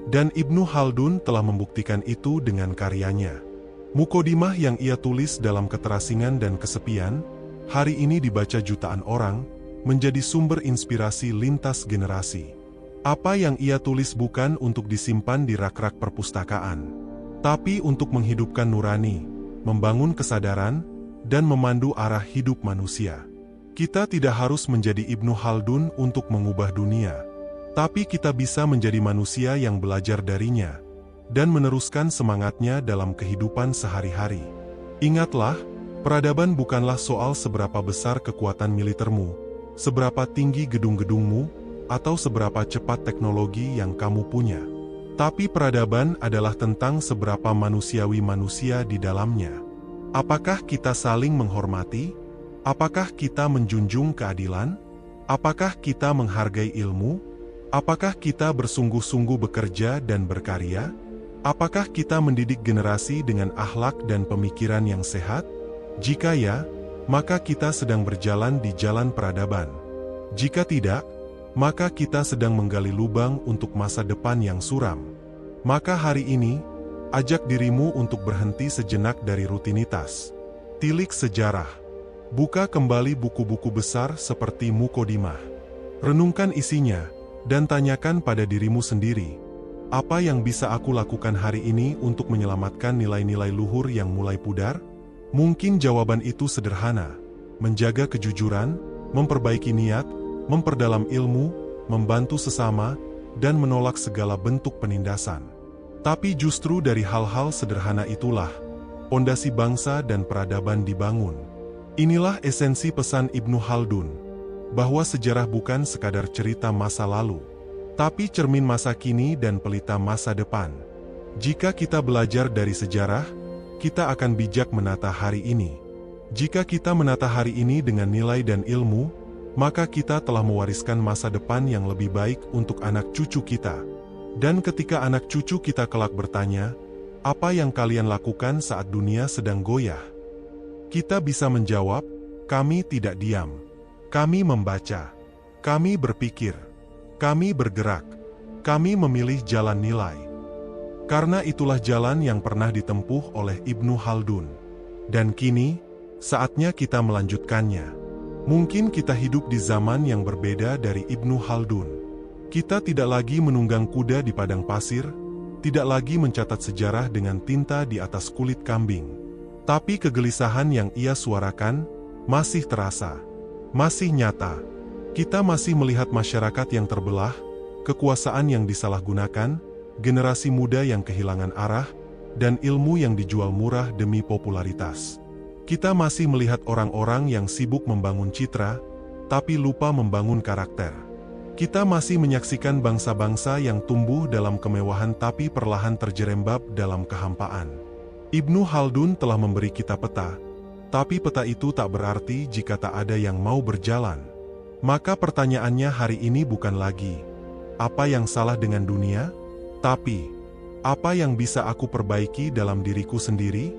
Dan Ibnu Khaldun telah membuktikan itu dengan karyanya. Muqaddimah yang ia tulis dalam keterasingan dan kesepian, hari ini dibaca jutaan orang, menjadi sumber inspirasi lintas generasi. Apa yang ia tulis bukan untuk disimpan di rak-rak perpustakaan, tapi untuk menghidupkan nurani, membangun kesadaran, dan memandu arah hidup manusia. Kita tidak harus menjadi Ibnu Khaldun untuk mengubah dunia, tapi kita bisa menjadi manusia yang belajar darinya, dan meneruskan semangatnya dalam kehidupan sehari-hari. Ingatlah, peradaban bukanlah soal seberapa besar kekuatan militermu, seberapa tinggi gedung-gedungmu, atau seberapa cepat teknologi yang kamu punya. Tapi peradaban adalah tentang seberapa manusiawi manusia di dalamnya. Apakah kita saling menghormati? Apakah kita menjunjung keadilan? Apakah kita menghargai ilmu? Apakah kita bersungguh-sungguh bekerja dan berkarya? Apakah kita mendidik generasi dengan akhlak dan pemikiran yang sehat? Jika ya, maka kita sedang berjalan di jalan peradaban. Jika tidak, maka kita sedang menggali lubang untuk masa depan yang suram. Maka hari ini, ajak dirimu untuk berhenti sejenak dari rutinitas. Tilik sejarah. Buka kembali buku-buku besar seperti Muqaddimah. Renungkan isinya, dan tanyakan pada dirimu sendiri, apa yang bisa aku lakukan hari ini untuk menyelamatkan nilai-nilai luhur yang mulai pudar? Mungkin jawaban itu sederhana: menjaga kejujuran, memperbaiki niat, memperdalam ilmu, membantu sesama, dan menolak segala bentuk penindasan. Tapi justru dari hal-hal sederhana itulah, pondasi bangsa dan peradaban dibangun. Inilah esensi pesan Ibnu Khaldun, bahwa sejarah bukan sekadar cerita masa lalu, tapi cermin masa kini dan pelita masa depan. Jika kita belajar dari sejarah, kita akan bijak menata hari ini. Jika kita menata hari ini dengan nilai dan ilmu, maka kita telah mewariskan masa depan yang lebih baik untuk anak cucu kita. Dan ketika anak cucu kita kelak bertanya, apa yang kalian lakukan saat dunia sedang goyah? Kita bisa menjawab, kami tidak diam. Kami membaca. Kami berpikir. Kami bergerak. Kami memilih jalan nilai. Karena itulah jalan yang pernah ditempuh oleh Ibnu Khaldun. Dan kini, saatnya kita melanjutkannya. Mungkin kita hidup di zaman yang berbeda dari Ibnu Khaldun. Kita tidak lagi menunggang kuda di padang pasir, tidak lagi mencatat sejarah dengan tinta di atas kulit kambing. Tapi kegelisahan yang ia suarakan masih terasa, masih nyata. Kita masih melihat masyarakat yang terbelah, kekuasaan yang disalahgunakan, generasi muda yang kehilangan arah, dan ilmu yang dijual murah demi popularitas. Kita masih melihat orang-orang yang sibuk membangun citra, tapi lupa membangun karakter. Kita masih menyaksikan bangsa-bangsa yang tumbuh dalam kemewahan tapi perlahan terjerembab dalam kehampaan. Ibnu Khaldun telah memberi kita peta, tapi peta itu tak berarti jika tak ada yang mau berjalan. Maka pertanyaannya hari ini bukan lagi, apa yang salah dengan dunia? Tapi, apa yang bisa aku perbaiki dalam diriku sendiri?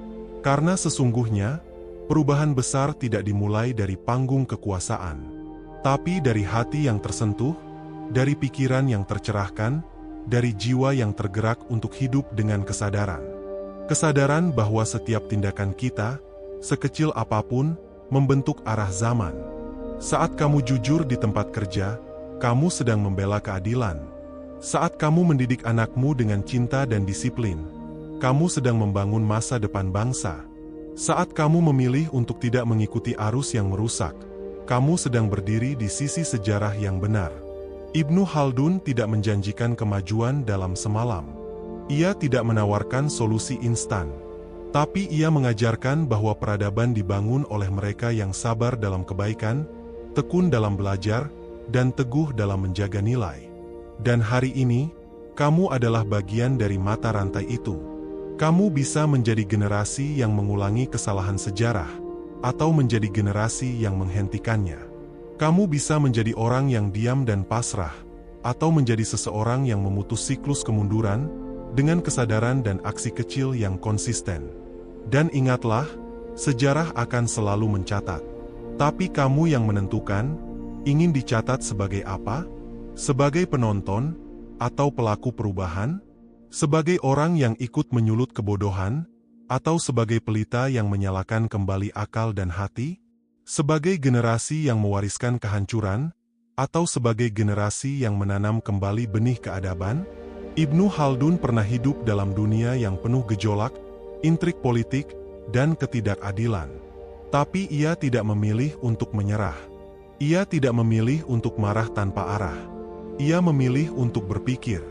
Karena sesungguhnya, perubahan besar tidak dimulai dari panggung kekuasaan, tapi dari hati yang tersentuh, dari pikiran yang tercerahkan, dari jiwa yang tergerak untuk hidup dengan kesadaran. Kesadaran bahwa setiap tindakan kita, sekecil apapun, membentuk arah zaman. Saat kamu jujur di tempat kerja, kamu sedang membela keadilan. Saat kamu mendidik anakmu dengan cinta dan disiplin, kamu sedang membangun masa depan bangsa. Saat kamu memilih untuk tidak mengikuti arus yang merusak, kamu sedang berdiri di sisi sejarah yang benar. Ibnu Khaldun tidak menjanjikan kemajuan dalam semalam. Ia tidak menawarkan solusi instan. Tapi ia mengajarkan bahwa peradaban dibangun oleh mereka yang sabar dalam kebaikan, tekun dalam belajar, dan teguh dalam menjaga nilai. Dan hari ini, kamu adalah bagian dari mata rantai itu. Kamu bisa menjadi generasi yang mengulangi kesalahan sejarah, atau menjadi generasi yang menghentikannya. Kamu bisa menjadi orang yang diam dan pasrah, atau menjadi seseorang yang memutus siklus kemunduran, dengan kesadaran dan aksi kecil yang konsisten. Dan ingatlah, sejarah akan selalu mencatat. Tapi kamu yang menentukan, ingin dicatat sebagai apa? Sebagai penonton, atau pelaku perubahan? Sebagai orang yang ikut menyulut kebodohan? Atau sebagai pelita yang menyalakan kembali akal dan hati? Sebagai generasi yang mewariskan kehancuran? Atau sebagai generasi yang menanam kembali benih keadaban? Ibnu Khaldun pernah hidup dalam dunia yang penuh gejolak, intrik politik, dan ketidakadilan. Tapi ia tidak memilih untuk menyerah. Ia tidak memilih untuk marah tanpa arah. Ia memilih untuk berpikir,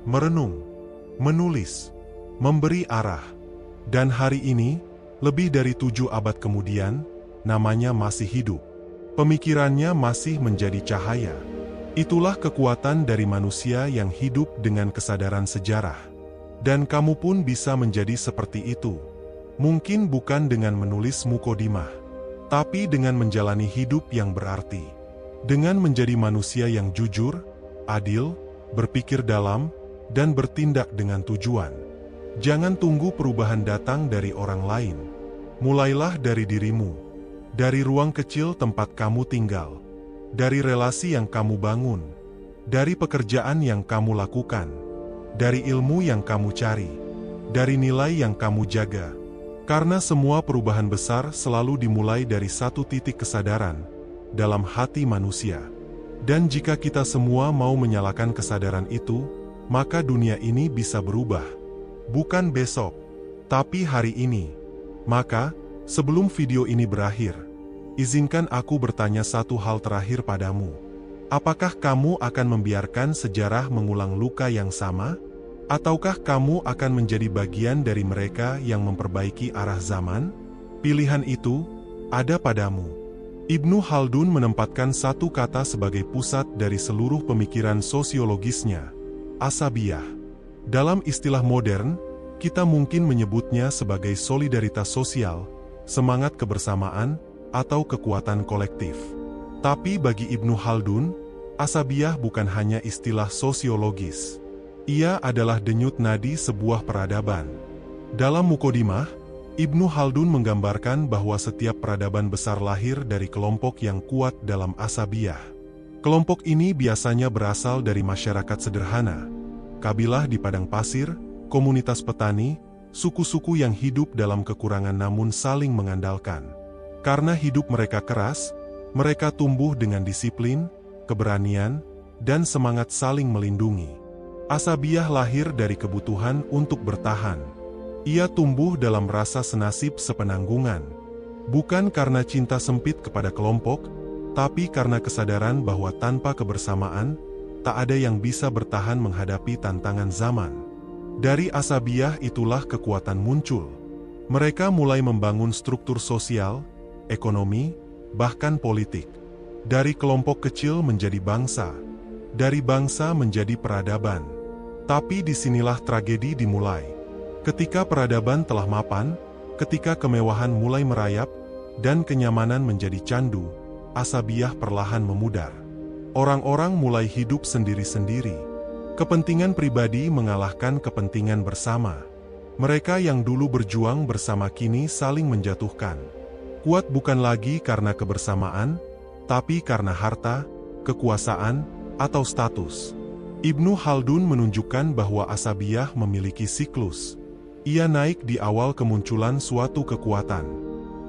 merenung, menulis, memberi arah. Dan hari ini, lebih dari 7 abad kemudian, namanya masih hidup. Pemikirannya masih menjadi cahaya. Itulah kekuatan dari manusia yang hidup dengan kesadaran sejarah. Dan kamu pun bisa menjadi seperti itu. Mungkin bukan dengan menulis mukodimah, tapi dengan menjalani hidup yang berarti. Dengan menjadi manusia yang jujur, adil, berpikir dalam, dan bertindak dengan tujuan. Jangan tunggu perubahan datang dari orang lain. Mulailah dari dirimu. Dari ruang kecil tempat kamu tinggal. Dari relasi yang kamu bangun. Dari pekerjaan yang kamu lakukan. Dari ilmu yang kamu cari, dari nilai yang kamu jaga. Karena semua perubahan besar selalu dimulai dari satu titik kesadaran dalam hati manusia. Dan jika kita semua mau menyalakan kesadaran itu, maka dunia ini bisa berubah. Bukan besok, tapi hari ini. Maka, sebelum video ini berakhir, izinkan aku bertanya satu hal terakhir padamu. Apakah kamu akan membiarkan sejarah mengulang luka yang sama? Ataukah kamu akan menjadi bagian dari mereka yang memperbaiki arah zaman? Pilihan itu ada padamu. Ibnu Khaldun menempatkan satu kata sebagai pusat dari seluruh pemikiran sosiologisnya, asabiyah. Dalam istilah modern, kita mungkin menyebutnya sebagai solidaritas sosial, semangat kebersamaan, atau kekuatan kolektif. Tapi bagi Ibnu Khaldun, asabiyah bukan hanya istilah sosiologis. Ia adalah denyut nadi sebuah peradaban. Dalam mukodimah, Ibnu Khaldun menggambarkan bahwa setiap peradaban besar lahir dari kelompok yang kuat dalam asabiyah. Kelompok ini biasanya berasal dari masyarakat sederhana, kabilah di padang pasir, komunitas petani, suku-suku yang hidup dalam kekurangan namun saling mengandalkan. Karena hidup mereka keras, mereka tumbuh dengan disiplin, keberanian, dan semangat saling melindungi. Asabiyah lahir dari kebutuhan untuk bertahan. Ia tumbuh dalam rasa senasib sepenanggungan. Bukan karena cinta sempit kepada kelompok, tapi karena kesadaran bahwa tanpa kebersamaan, tak ada yang bisa bertahan menghadapi tantangan zaman. Dari asabiyah itulah kekuatan muncul. Mereka mulai membangun struktur sosial, ekonomi, bahkan politik. Dari kelompok kecil menjadi bangsa. Dari bangsa menjadi peradaban. Tapi disinilah tragedi dimulai. Ketika peradaban telah mapan, ketika kemewahan mulai merayap, dan kenyamanan menjadi candu, asabiyah perlahan memudar. Orang-orang mulai hidup sendiri-sendiri. Kepentingan pribadi mengalahkan kepentingan bersama. Mereka yang dulu berjuang bersama kini saling menjatuhkan. Kuat bukan lagi karena kebersamaan, tapi karena harta, kekuasaan, atau status. Ibnu Khaldun menunjukkan bahwa asabiyah memiliki siklus. Ia naik di awal kemunculan suatu kekuatan.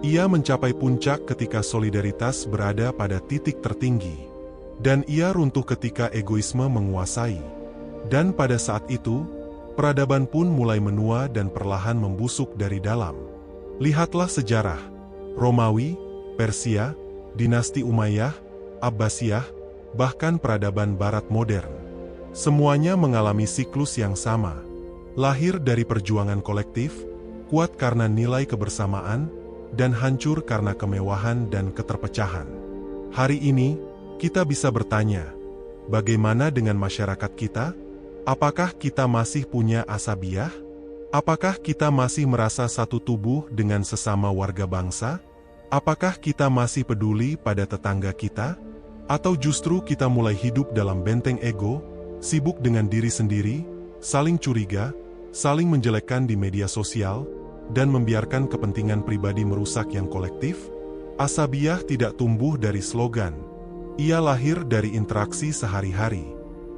Ia mencapai puncak ketika solidaritas berada pada titik tertinggi. Dan ia runtuh ketika egoisme menguasai. Dan pada saat itu, peradaban pun mulai menua dan perlahan membusuk dari dalam. Lihatlah sejarah. Romawi, Persia, Dinasti Umayyah, Abbasiyah, bahkan peradaban barat modern. Semuanya mengalami siklus yang sama. Lahir dari perjuangan kolektif, kuat karena nilai kebersamaan, dan hancur karena kemewahan dan keterpecahan. Hari ini, kita bisa bertanya, bagaimana dengan masyarakat kita? Apakah kita masih punya asabiyah? Apakah kita masih merasa satu tubuh dengan sesama warga bangsa? Apakah kita masih peduli pada tetangga kita? Atau justru kita mulai hidup dalam benteng ego, sibuk dengan diri sendiri, saling curiga, saling menjelekkan di media sosial, dan membiarkan kepentingan pribadi merusak yang kolektif? Asabiyah tidak tumbuh dari slogan. Ia lahir dari interaksi sehari-hari,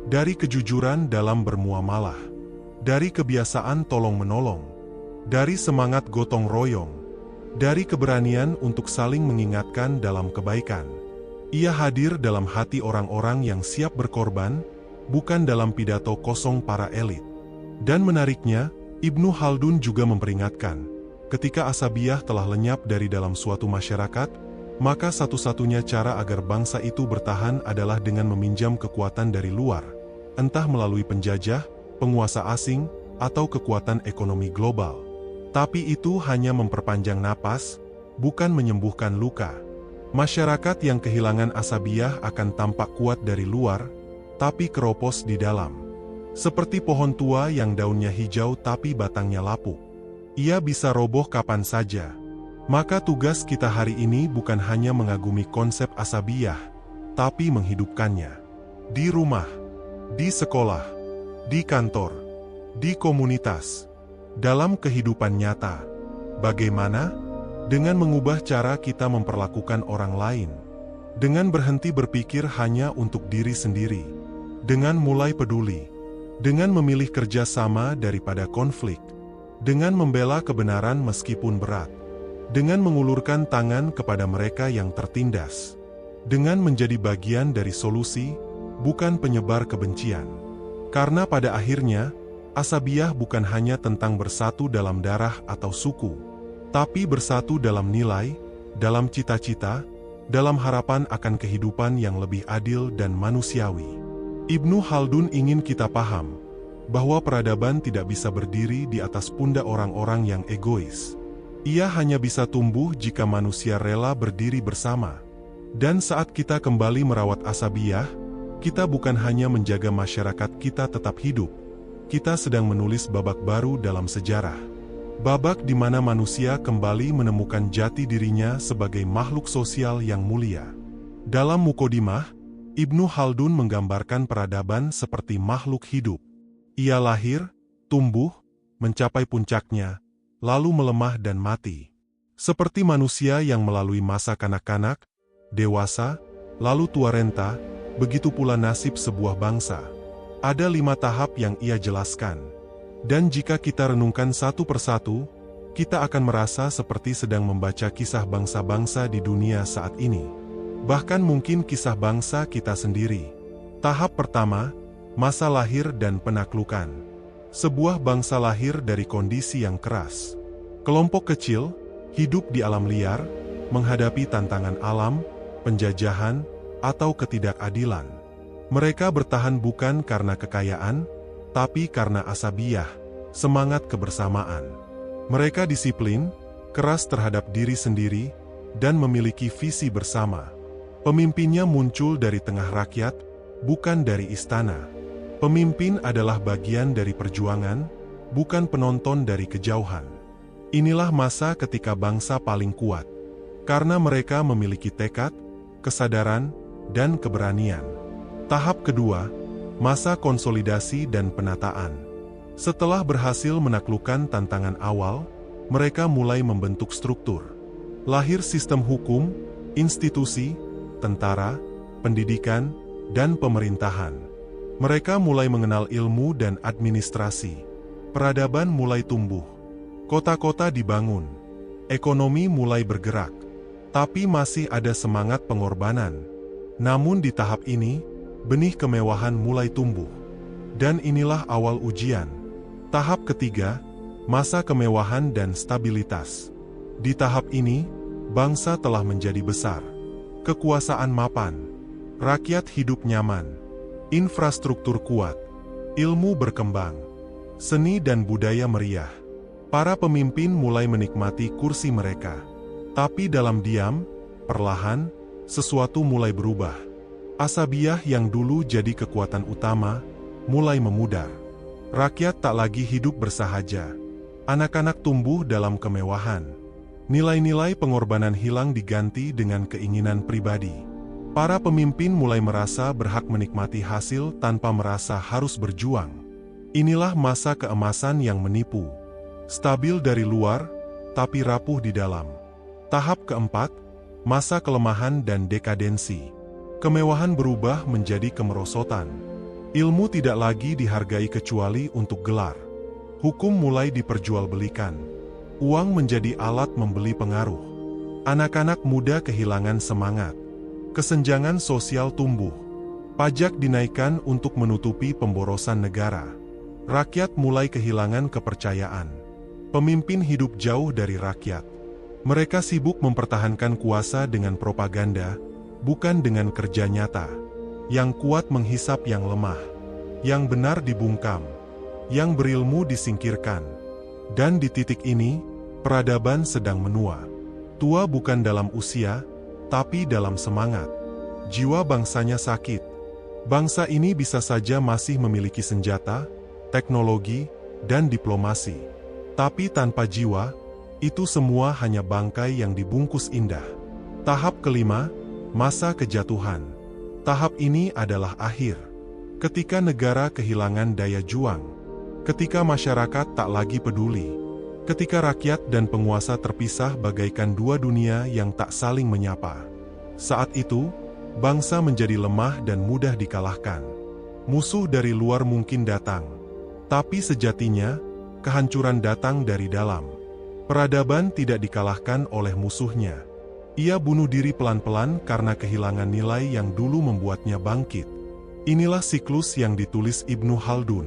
dari kejujuran dalam bermuamalah, dari kebiasaan tolong-menolong, dari semangat gotong royong, dari keberanian untuk saling mengingatkan dalam kebaikan. Ia hadir dalam hati orang-orang yang siap berkorban, bukan dalam pidato kosong para elit. Dan menariknya, Ibnu Khaldun juga memperingatkan, ketika asabiyah telah lenyap dari dalam suatu masyarakat, maka satu-satunya cara agar bangsa itu bertahan adalah dengan meminjam kekuatan dari luar, entah melalui penjajah, penguasa asing, atau kekuatan ekonomi global. Tapi itu hanya memperpanjang napas, bukan menyembuhkan luka. Masyarakat yang kehilangan asabiyah akan tampak kuat dari luar, tapi keropos di dalam. Seperti pohon tua yang daunnya hijau tapi batangnya lapuk. Ia bisa roboh kapan saja. Maka tugas kita hari ini bukan hanya mengagumi konsep asabiyah, tapi menghidupkannya. Di rumah, di sekolah, di kantor, di komunitas, dalam kehidupan nyata. Bagaimana? Dengan mengubah cara kita memperlakukan orang lain. Dengan berhenti berpikir hanya untuk diri sendiri. Dengan mulai peduli. Dengan memilih kerjasama daripada konflik. Dengan membela kebenaran meskipun berat. Dengan mengulurkan tangan kepada mereka yang tertindas. Dengan menjadi bagian dari solusi, bukan penyebar kebencian. Karena pada akhirnya, asabiyah bukan hanya tentang bersatu dalam darah atau suku, tapi bersatu dalam nilai, dalam cita-cita, dalam harapan akan kehidupan yang lebih adil dan manusiawi. Ibnu Khaldun ingin kita paham bahwa peradaban tidak bisa berdiri di atas pundak orang-orang yang egois. Ia hanya bisa tumbuh jika manusia rela berdiri bersama. Dan saat kita kembali merawat asabiyah, kita bukan hanya menjaga masyarakat kita tetap hidup, kita sedang menulis babak baru dalam sejarah. Babak di mana manusia kembali menemukan jati dirinya sebagai makhluk sosial yang mulia. Dalam Muqaddimah, Ibnu Khaldun menggambarkan peradaban seperti makhluk hidup. Ia lahir, tumbuh, mencapai puncaknya, lalu melemah dan mati. Seperti manusia yang melalui masa kanak-kanak, dewasa, lalu tua renta, begitu pula nasib sebuah bangsa. Ada 5 tahap yang ia jelaskan. Dan jika kita renungkan satu persatu, kita akan merasa seperti sedang membaca kisah bangsa-bangsa di dunia saat ini. Bahkan mungkin kisah bangsa kita sendiri. Tahap pertama, masa lahir dan penaklukan. Sebuah bangsa lahir dari kondisi yang keras. Kelompok kecil, hidup di alam liar, menghadapi tantangan alam, penjajahan, atau ketidakadilan. Mereka bertahan bukan karena kekayaan, tapi karena asabiyah, semangat kebersamaan. Mereka disiplin, keras terhadap diri sendiri, dan memiliki visi bersama. Pemimpinnya muncul dari tengah rakyat, bukan dari istana. Pemimpin adalah bagian dari perjuangan, bukan penonton dari kejauhan. Inilah masa ketika bangsa paling kuat, karena mereka memiliki tekad, kesadaran, dan keberanian. Tahap kedua, masa konsolidasi dan penataan. Setelah berhasil menaklukkan tantangan awal, mereka mulai membentuk struktur. Lahir sistem hukum, institusi, tentara, pendidikan, dan pemerintahan. Mereka mulai mengenal ilmu dan administrasi. Peradaban mulai tumbuh. Kota-kota dibangun. Ekonomi mulai bergerak. Tapi masih ada semangat pengorbanan. Namun di tahap ini, benih kemewahan mulai tumbuh. Dan inilah awal ujian. Tahap ketiga, masa kemewahan dan stabilitas. Di tahap ini, bangsa telah menjadi besar. Kekuasaan mapan. Rakyat hidup nyaman. Infrastruktur kuat. Ilmu berkembang. Seni dan budaya meriah. Para pemimpin mulai menikmati kursi mereka. Tapi dalam diam, perlahan, sesuatu mulai berubah. Asabiah yang dulu jadi kekuatan utama, mulai memudar. Rakyat tak lagi hidup bersahaja. Anak-anak tumbuh dalam kemewahan. Nilai-nilai pengorbanan hilang diganti dengan keinginan pribadi. Para pemimpin mulai merasa berhak menikmati hasil tanpa merasa harus berjuang. Inilah masa keemasan yang menipu. Stabil dari luar, tapi rapuh di dalam. Tahap keempat, masa kelemahan dan dekadensi. Kemewahan berubah menjadi kemerosotan. Ilmu tidak lagi dihargai kecuali untuk gelar. Hukum mulai diperjualbelikan. Uang menjadi alat membeli pengaruh. Anak-anak muda kehilangan semangat. Kesenjangan sosial tumbuh. Pajak dinaikkan untuk menutupi pemborosan negara. Rakyat mulai kehilangan kepercayaan. Pemimpin hidup jauh dari rakyat. Mereka sibuk mempertahankan kuasa dengan propaganda, bukan dengan kerja nyata. Yang kuat menghisap yang lemah. Yang benar dibungkam. Yang berilmu disingkirkan. Dan di titik ini, peradaban sedang menua. Tua bukan dalam usia, tapi dalam semangat. Jiwa bangsanya sakit. Bangsa ini bisa saja masih memiliki senjata, teknologi, dan diplomasi. Tapi tanpa jiwa, itu semua hanya bangkai yang dibungkus indah. Tahap kelima, masa kejatuhan. Tahap ini adalah akhir. Ketika negara kehilangan daya juang. Ketika masyarakat tak lagi peduli. Ketika rakyat dan penguasa terpisah bagaikan dua dunia yang tak saling menyapa. Saat itu, bangsa menjadi lemah dan mudah dikalahkan. Musuh dari luar mungkin datang. Tapi sejatinya, kehancuran datang dari dalam. Peradaban tidak dikalahkan oleh musuhnya. Ia bunuh diri pelan-pelan karena kehilangan nilai yang dulu membuatnya bangkit. Inilah siklus yang ditulis Ibnu Khaldun.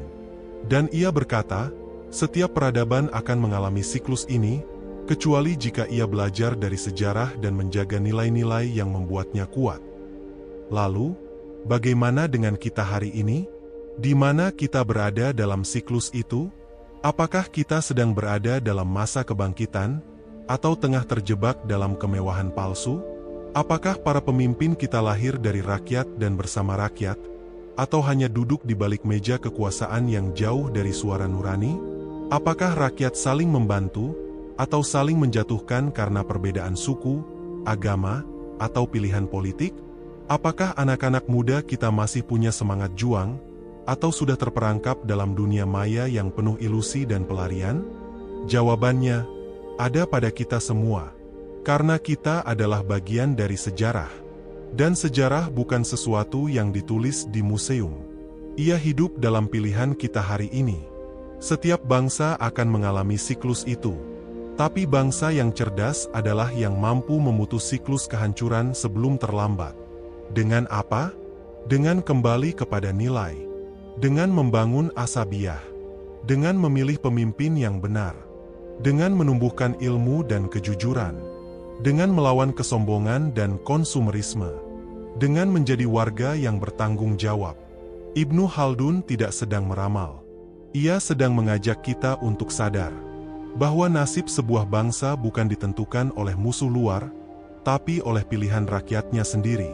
Dan ia berkata, setiap peradaban akan mengalami siklus ini, kecuali jika ia belajar dari sejarah dan menjaga nilai-nilai yang membuatnya kuat. Lalu, bagaimana dengan kita hari ini? Di mana kita berada dalam siklus itu? Apakah kita sedang berada dalam masa kebangkitan, atau tengah terjebak dalam kemewahan palsu? Apakah para pemimpin kita lahir dari rakyat dan bersama rakyat, atau hanya duduk di balik meja kekuasaan yang jauh dari suara nurani? Apakah rakyat saling membantu, atau saling menjatuhkan karena perbedaan suku, agama, atau pilihan politik? Apakah anak-anak muda kita masih punya semangat juang, atau sudah terperangkap dalam dunia maya yang penuh ilusi dan pelarian? Jawabannya, ada pada kita semua. Karena kita adalah bagian dari sejarah. Dan sejarah bukan sesuatu yang ditulis di museum. Ia hidup dalam pilihan kita hari ini. Setiap bangsa akan mengalami siklus itu. Tapi bangsa yang cerdas adalah yang mampu memutus siklus kehancuran sebelum terlambat. Dengan apa? Dengan kembali kepada nilai. Dengan membangun asabiah. Dengan memilih pemimpin yang benar. Dengan menumbuhkan ilmu dan kejujuran. Dengan melawan kesombongan dan konsumerisme. Dengan menjadi warga yang bertanggung jawab. Ibnu Khaldun tidak sedang meramal. Ia sedang mengajak kita untuk sadar bahwa nasib sebuah bangsa bukan ditentukan oleh musuh luar, tapi oleh pilihan rakyatnya sendiri.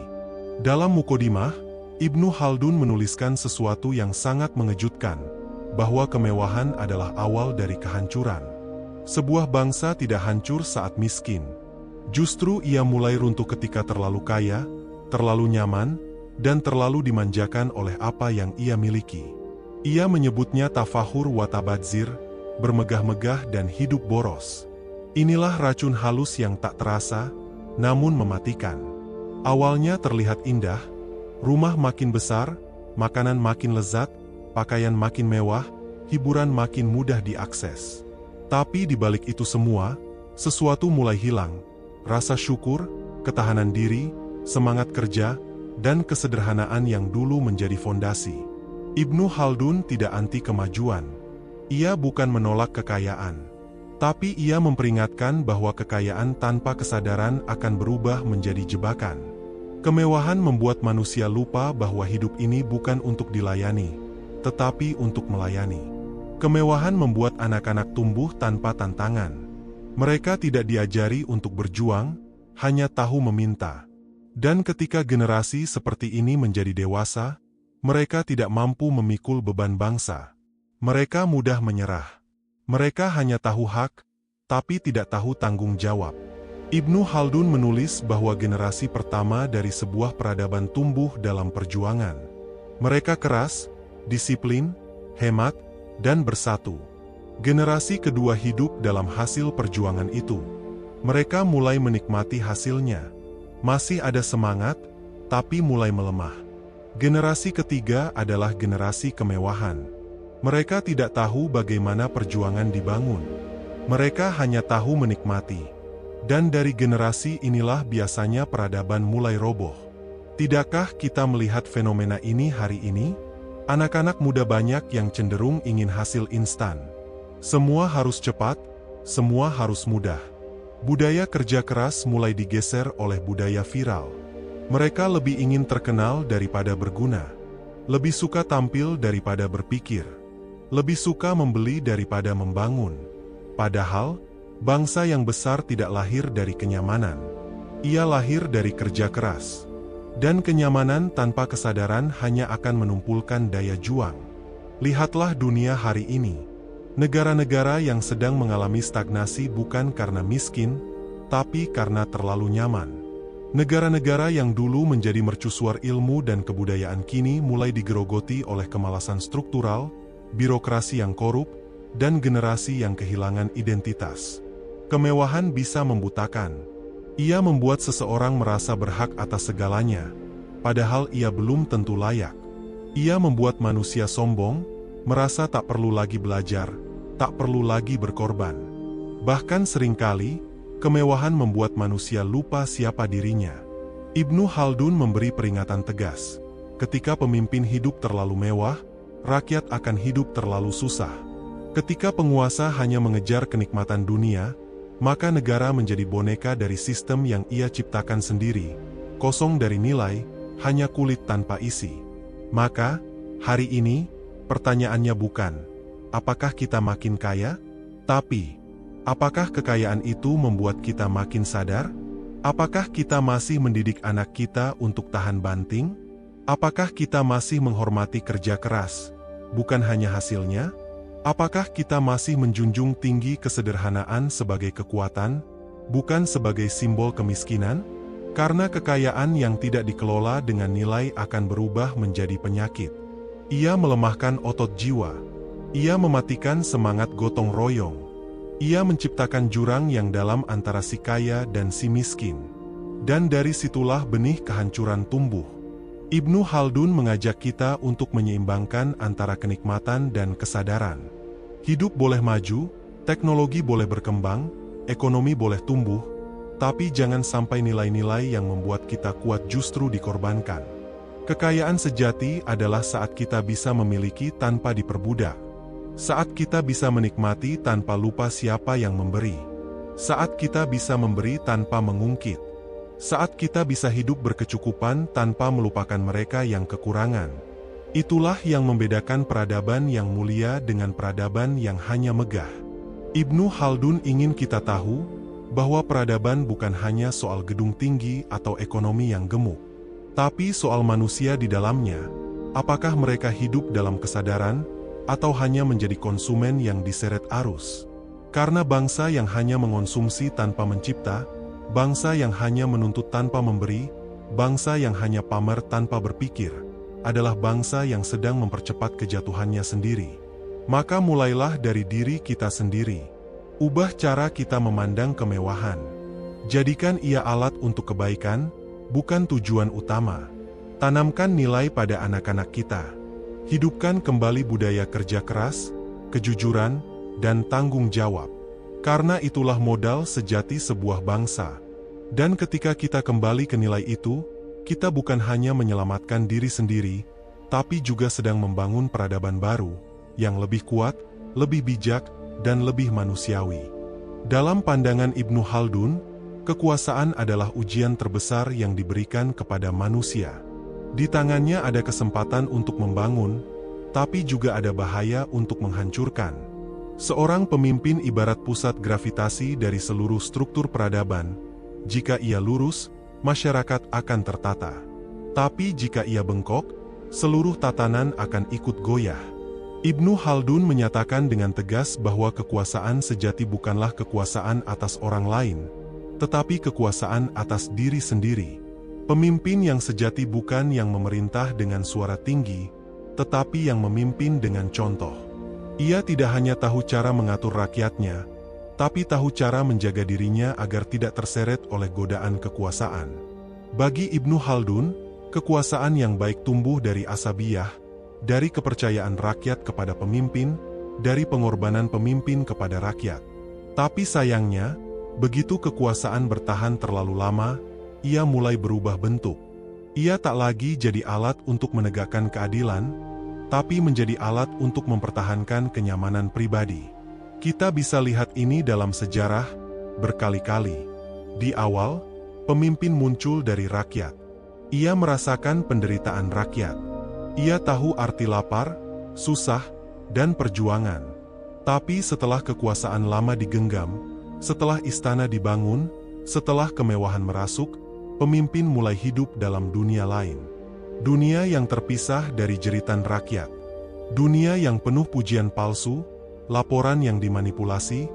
Dalam Muqaddimah, Ibnu Khaldun menuliskan sesuatu yang sangat mengejutkan, bahwa kemewahan adalah awal dari kehancuran. Sebuah bangsa tidak hancur saat miskin. Justru ia mulai runtuh ketika terlalu kaya, terlalu nyaman, dan terlalu dimanjakan oleh apa yang ia miliki. Ia menyebutnya tafahur wa tabadzir, bermegah-megah dan hidup boros. Inilah racun halus yang tak terasa, namun mematikan. Awalnya terlihat indah, rumah makin besar, makanan makin lezat, pakaian makin mewah, hiburan makin mudah diakses. Tapi di balik itu semua, sesuatu mulai hilang. Rasa syukur, ketahanan diri, semangat kerja, dan kesederhanaan yang dulu menjadi fondasi. Ibnu Khaldun tidak anti kemajuan. Ia bukan menolak kekayaan. Tapi ia memperingatkan bahwa kekayaan tanpa kesadaran akan berubah menjadi jebakan. Kemewahan membuat manusia lupa bahwa hidup ini bukan untuk dilayani, tetapi untuk melayani. Kemewahan membuat anak-anak tumbuh tanpa tantangan. Mereka tidak diajari untuk berjuang, hanya tahu meminta. Dan ketika generasi seperti ini menjadi dewasa, mereka tidak mampu memikul beban bangsa. Mereka mudah menyerah. Mereka hanya tahu hak, tapi tidak tahu tanggung jawab. Ibnu Khaldun menulis bahwa generasi pertama dari sebuah peradaban tumbuh dalam perjuangan. Mereka keras, disiplin, hemat, dan bersatu. Generasi kedua hidup dalam hasil perjuangan itu. Mereka mulai menikmati hasilnya. Masih ada semangat, tapi mulai melemah. Generasi ketiga adalah generasi kemewahan. Mereka tidak tahu bagaimana perjuangan dibangun. Mereka hanya tahu menikmati. Dan dari generasi inilah biasanya peradaban mulai roboh. Tidakkah kita melihat fenomena ini hari ini? Anak-anak muda banyak yang cenderung ingin hasil instan. Semua harus cepat, semua harus mudah. Budaya kerja keras mulai digeser oleh budaya viral. Mereka lebih ingin terkenal daripada berguna. Lebih suka tampil daripada berpikir. Lebih suka membeli daripada membangun. Padahal, bangsa yang besar tidak lahir dari kenyamanan. Ia lahir dari kerja keras. Dan kenyamanan tanpa kesadaran hanya akan menumpulkan daya juang. Lihatlah dunia hari ini. Negara-negara yang sedang mengalami stagnasi bukan karena miskin, tapi karena terlalu nyaman. Negara-negara yang dulu menjadi mercusuar ilmu dan kebudayaan kini mulai digerogoti oleh kemalasan struktural, birokrasi yang korup, dan generasi yang kehilangan identitas. Kemewahan bisa membutakan. Ia membuat seseorang merasa berhak atas segalanya, padahal ia belum tentu layak. Ia membuat manusia sombong, merasa tak perlu lagi belajar, tak perlu lagi berkorban. Bahkan seringkali, kemewahan membuat manusia lupa siapa dirinya. Ibnu Khaldun memberi peringatan tegas. Ketika pemimpin hidup terlalu mewah, rakyat akan hidup terlalu susah. Ketika penguasa hanya mengejar kenikmatan dunia, maka negara menjadi boneka dari sistem yang ia ciptakan sendiri, kosong dari nilai, hanya kulit tanpa isi. Maka, hari ini, pertanyaannya bukan, apakah kita makin kaya? Tapi, apakah kekayaan itu membuat kita makin sadar? Apakah kita masih mendidik anak kita untuk tahan banting? Apakah kita masih menghormati kerja keras, bukan hanya hasilnya? Apakah kita masih menjunjung tinggi kesederhanaan sebagai kekuatan, bukan sebagai simbol kemiskinan? Karena kekayaan yang tidak dikelola dengan nilai akan berubah menjadi penyakit. Ia melemahkan otot jiwa. Ia mematikan semangat gotong royong. Ia menciptakan jurang yang dalam antara si kaya dan si miskin. Dan dari situlah benih kehancuran tumbuh. Ibnu Khaldun mengajak kita untuk menyeimbangkan antara kenikmatan dan kesadaran. Hidup boleh maju, teknologi boleh berkembang, ekonomi boleh tumbuh, tapi jangan sampai nilai-nilai yang membuat kita kuat justru dikorbankan. Kekayaan sejati adalah saat kita bisa memiliki tanpa diperbudak. Saat kita bisa menikmati tanpa lupa siapa yang memberi. Saat kita bisa memberi tanpa mengungkit. Saat kita bisa hidup berkecukupan tanpa melupakan mereka yang kekurangan. Itulah yang membedakan peradaban yang mulia dengan peradaban yang hanya megah. Ibnu Khaldun ingin kita tahu bahwa peradaban bukan hanya soal gedung tinggi atau ekonomi yang gemuk, tapi soal manusia di dalamnya. Apakah mereka hidup dalam kesadaran, atau hanya menjadi konsumen yang diseret arus? Karena bangsa yang hanya mengonsumsi tanpa mencipta, bangsa yang hanya menuntut tanpa memberi, bangsa yang hanya pamer tanpa berpikir, adalah bangsa yang sedang mempercepat kejatuhannya sendiri. Maka mulailah dari diri kita sendiri. Ubah cara kita memandang kemewahan. Jadikan ia alat untuk kebaikan, bukan tujuan utama. Tanamkan nilai pada anak-anak kita. Hidupkan kembali budaya kerja keras, kejujuran, dan tanggung jawab. Karena itulah modal sejati sebuah bangsa. Dan ketika kita kembali ke nilai itu, kita bukan hanya menyelamatkan diri sendiri, tapi juga sedang membangun peradaban baru, yang lebih kuat, lebih bijak, dan lebih manusiawi. Dalam pandangan Ibnu Khaldun, Kekuasaan adalah ujian terbesar yang diberikan kepada manusia. Di tangannya ada kesempatan untuk membangun, tapi juga ada bahaya untuk menghancurkan. Seorang pemimpin ibarat pusat gravitasi dari seluruh struktur peradaban. Jika ia lurus, masyarakat akan tertata. Tapi jika ia bengkok, seluruh tatanan akan ikut goyah. Ibnu Khaldun menyatakan dengan tegas bahwa kekuasaan sejati bukanlah kekuasaan atas orang lain, tetapi kekuasaan atas diri sendiri. Pemimpin yang sejati bukan yang memerintah dengan suara tinggi, tetapi yang memimpin dengan contoh. Ia tidak hanya tahu cara mengatur rakyatnya, tapi tahu cara menjaga dirinya agar tidak terseret oleh godaan kekuasaan. Bagi Ibnu Khaldun, kekuasaan yang baik tumbuh dari asabiyah, dari kepercayaan rakyat kepada pemimpin, dari pengorbanan pemimpin kepada rakyat. Tapi sayangnya, begitu kekuasaan bertahan terlalu lama, ia mulai berubah bentuk. Ia tak lagi jadi alat untuk menegakkan keadilan, tapi menjadi alat untuk mempertahankan kenyamanan pribadi. Kita bisa lihat ini dalam sejarah berkali-kali. Di awal, pemimpin muncul dari rakyat. Ia merasakan penderitaan rakyat. Ia tahu arti lapar, susah, dan perjuangan. Tapi setelah kekuasaan lama digenggam, setelah istana dibangun, setelah kemewahan merasuk, pemimpin mulai hidup dalam dunia lain. Dunia yang terpisah dari jeritan rakyat. Dunia yang penuh pujian palsu, laporan yang dimanipulasi,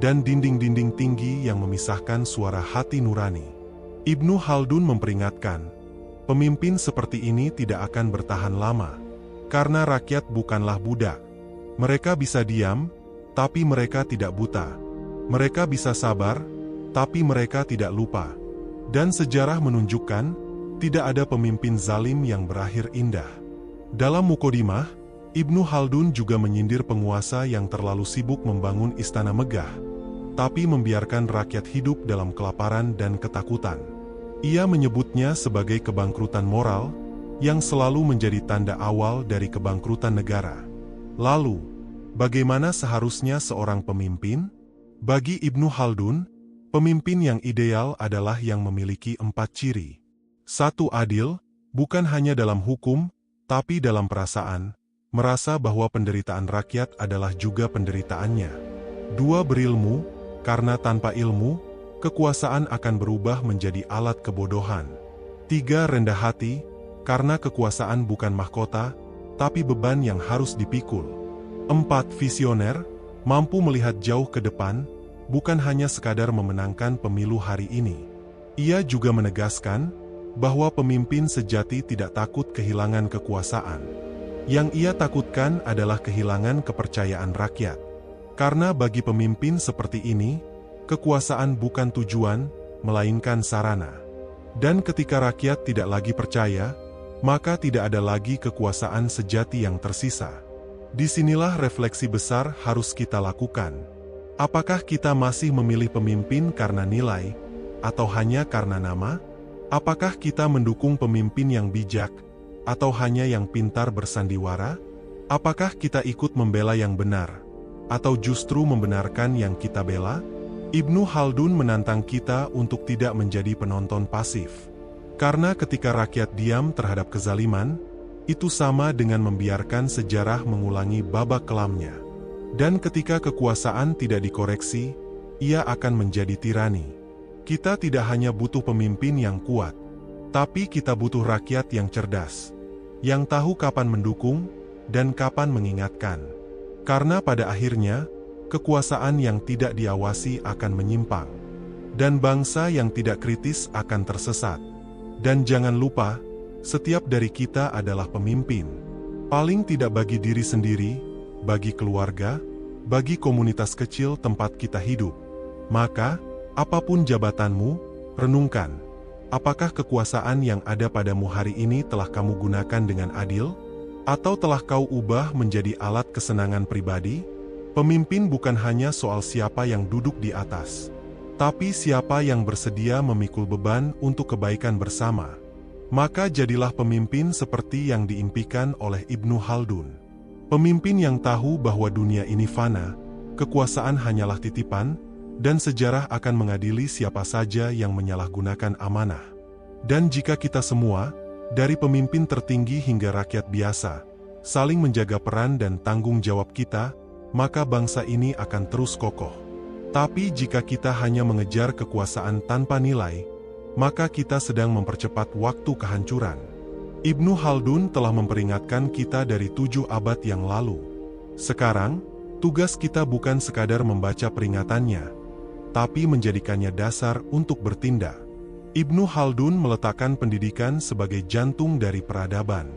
dan dinding-dinding tinggi yang memisahkan suara hati nurani. Ibnu Khaldun memperingatkan, pemimpin seperti ini tidak akan bertahan lama. Karena rakyat bukanlah budak. Mereka bisa diam, tapi mereka tidak buta. Mereka bisa sabar, tapi mereka tidak lupa. Dan sejarah menunjukkan, tidak ada pemimpin zalim yang berakhir indah. Dalam Muqaddimah, Ibnu Khaldun juga menyindir penguasa yang terlalu sibuk membangun istana megah, tapi membiarkan rakyat hidup dalam kelaparan dan ketakutan. Ia menyebutnya sebagai kebangkrutan moral, yang selalu menjadi tanda awal dari kebangkrutan negara. Lalu, bagaimana seharusnya seorang pemimpin? Bagi Ibnu Khaldun, pemimpin yang ideal adalah yang memiliki 4 ciri. 1. Adil, bukan hanya dalam hukum, tapi dalam perasaan, merasa bahwa penderitaan rakyat adalah juga penderitaannya. 2. Berilmu, karena tanpa ilmu, kekuasaan akan berubah menjadi alat kebodohan. 3. Rendah hati, karena kekuasaan bukan mahkota, tapi beban yang harus dipikul. 4. Visioner, mampu melihat jauh ke depan, bukan hanya sekadar memenangkan pemilu hari ini. Ia juga menegaskan bahwa pemimpin sejati tidak takut kehilangan kekuasaan. Yang ia takutkan adalah kehilangan kepercayaan rakyat. Karena bagi pemimpin seperti ini, kekuasaan bukan tujuan, melainkan sarana. Dan ketika rakyat tidak lagi percaya, maka tidak ada lagi kekuasaan sejati yang tersisa. Disinilah refleksi besar harus kita lakukan. Apakah kita masih memilih pemimpin karena nilai, atau hanya karena nama? Apakah kita mendukung pemimpin yang bijak, atau hanya yang pintar bersandiwara? Apakah kita ikut membela yang benar, atau justru membenarkan yang kita bela? Ibnu Khaldun menantang kita untuk tidak menjadi penonton pasif. Karena ketika rakyat diam terhadap kezaliman, itu sama dengan membiarkan sejarah mengulangi babak kelamnya. Dan ketika kekuasaan tidak dikoreksi, ia akan menjadi tirani. Kita tidak hanya butuh pemimpin yang kuat, tapi kita butuh rakyat yang cerdas, yang tahu kapan mendukung dan kapan mengingatkan. Karena pada akhirnya, kekuasaan yang tidak diawasi akan menyimpang, dan bangsa yang tidak kritis akan tersesat. Dan jangan lupa, setiap dari kita adalah pemimpin. Paling tidak bagi diri sendiri, bagi keluarga, bagi komunitas kecil tempat kita hidup. Maka, apapun jabatanmu, renungkan. Apakah kekuasaan yang ada padamu hari ini telah kamu gunakan dengan adil? Atau telah kau ubah menjadi alat kesenangan pribadi? Pemimpin bukan hanya soal siapa yang duduk di atas, tapi siapa yang bersedia memikul beban untuk kebaikan bersama. Maka jadilah pemimpin seperti yang diimpikan oleh Ibnu Khaldun. Pemimpin yang tahu bahwa dunia ini fana, kekuasaan hanyalah titipan, dan sejarah akan mengadili siapa saja yang menyalahgunakan amanah. Dan jika kita semua, dari pemimpin tertinggi hingga rakyat biasa, saling menjaga peran dan tanggung jawab kita, maka bangsa ini akan terus kokoh. Tapi jika kita hanya mengejar kekuasaan tanpa nilai, maka kita sedang mempercepat waktu kehancuran. Ibnu Khaldun telah memperingatkan kita dari 7 abad yang lalu. Sekarang, tugas kita bukan sekadar membaca peringatannya, tapi menjadikannya dasar untuk bertindak. Ibnu Khaldun meletakkan pendidikan sebagai jantung dari peradaban.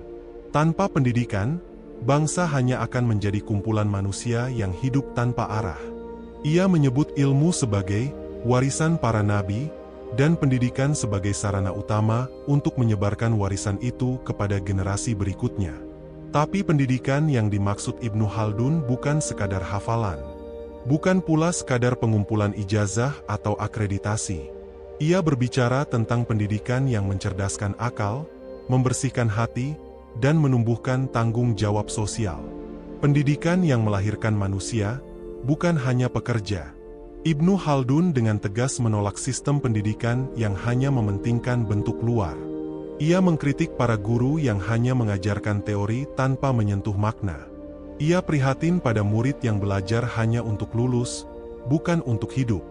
Tanpa pendidikan, bangsa hanya akan menjadi kumpulan manusia yang hidup tanpa arah. Ia menyebut ilmu sebagai warisan para nabi, dan pendidikan sebagai sarana utama untuk menyebarkan warisan itu kepada generasi berikutnya. Tapi pendidikan yang dimaksud Ibnu Khaldun bukan sekadar hafalan. Bukan pula sekadar pengumpulan ijazah atau akreditasi. Ia berbicara tentang pendidikan yang mencerdaskan akal, membersihkan hati, dan menumbuhkan tanggung jawab sosial. Pendidikan yang melahirkan manusia, bukan hanya pekerja. Ibnu Khaldun dengan tegas menolak sistem pendidikan yang hanya mementingkan bentuk luar. Ia mengkritik para guru yang hanya mengajarkan teori tanpa menyentuh makna. Ia prihatin pada murid yang belajar hanya untuk lulus, bukan untuk hidup.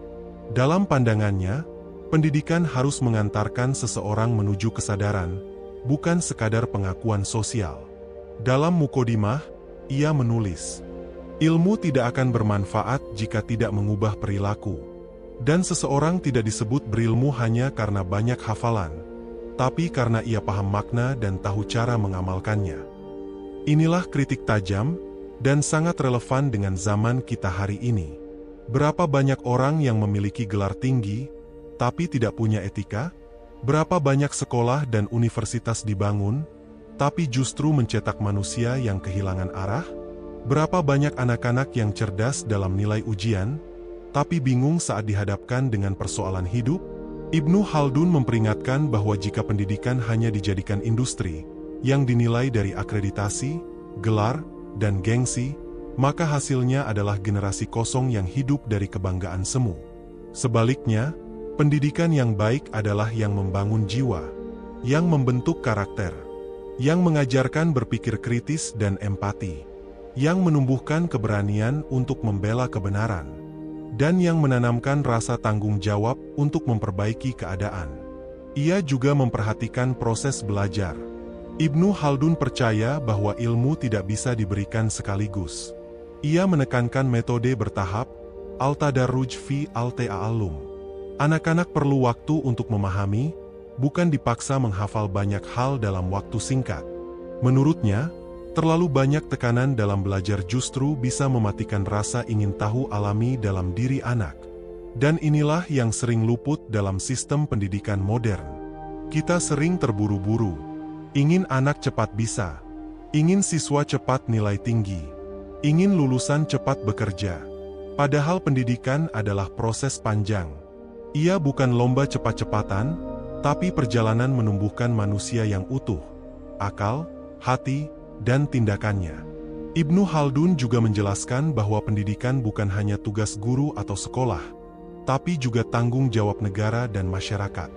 Dalam pandangannya, pendidikan harus mengantarkan seseorang menuju kesadaran, bukan sekadar pengakuan sosial. Dalam Muqaddimah, ia menulis, ilmu tidak akan bermanfaat jika tidak mengubah perilaku. Dan seseorang tidak disebut berilmu hanya karena banyak hafalan, tapi karena ia paham makna dan tahu cara mengamalkannya. Inilah kritik tajam, dan sangat relevan dengan zaman kita hari ini. Berapa banyak orang yang memiliki gelar tinggi, tapi tidak punya etika? Berapa banyak sekolah dan universitas dibangun, tapi justru mencetak manusia yang kehilangan arah? Berapa banyak anak-anak yang cerdas dalam nilai ujian, tapi bingung saat dihadapkan dengan persoalan hidup? Ibnu Khaldun memperingatkan bahwa jika pendidikan hanya dijadikan industri, yang dinilai dari akreditasi, gelar, dan gengsi, maka hasilnya adalah generasi kosong yang hidup dari kebanggaan semu. Sebaliknya, pendidikan yang baik adalah yang membangun jiwa, yang membentuk karakter, yang mengajarkan berpikir kritis dan empati, yang menumbuhkan keberanian untuk membela kebenaran, dan yang menanamkan rasa tanggung jawab untuk memperbaiki keadaan. Ia juga memperhatikan proses belajar. Ibnu Khaldun percaya bahwa ilmu tidak bisa diberikan sekaligus. Ia menekankan metode bertahap, al-tadarruj fi al-ta'allum. Anak-anak perlu waktu untuk memahami, bukan dipaksa menghafal banyak hal dalam waktu singkat. Menurutnya, terlalu banyak tekanan dalam belajar justru bisa mematikan rasa ingin tahu alami dalam diri anak. Dan inilah yang sering luput dalam sistem pendidikan modern. Kita sering terburu-buru, ingin anak cepat bisa, ingin siswa cepat nilai tinggi, ingin lulusan cepat bekerja. Padahal pendidikan adalah proses panjang. Ia bukan lomba cepat-cepatan, tapi perjalanan menumbuhkan manusia yang utuh, akal, hati, dan tindakannya. Ibnu Khaldun juga menjelaskan bahwa pendidikan bukan hanya tugas guru atau sekolah, tapi juga tanggung jawab negara dan masyarakat.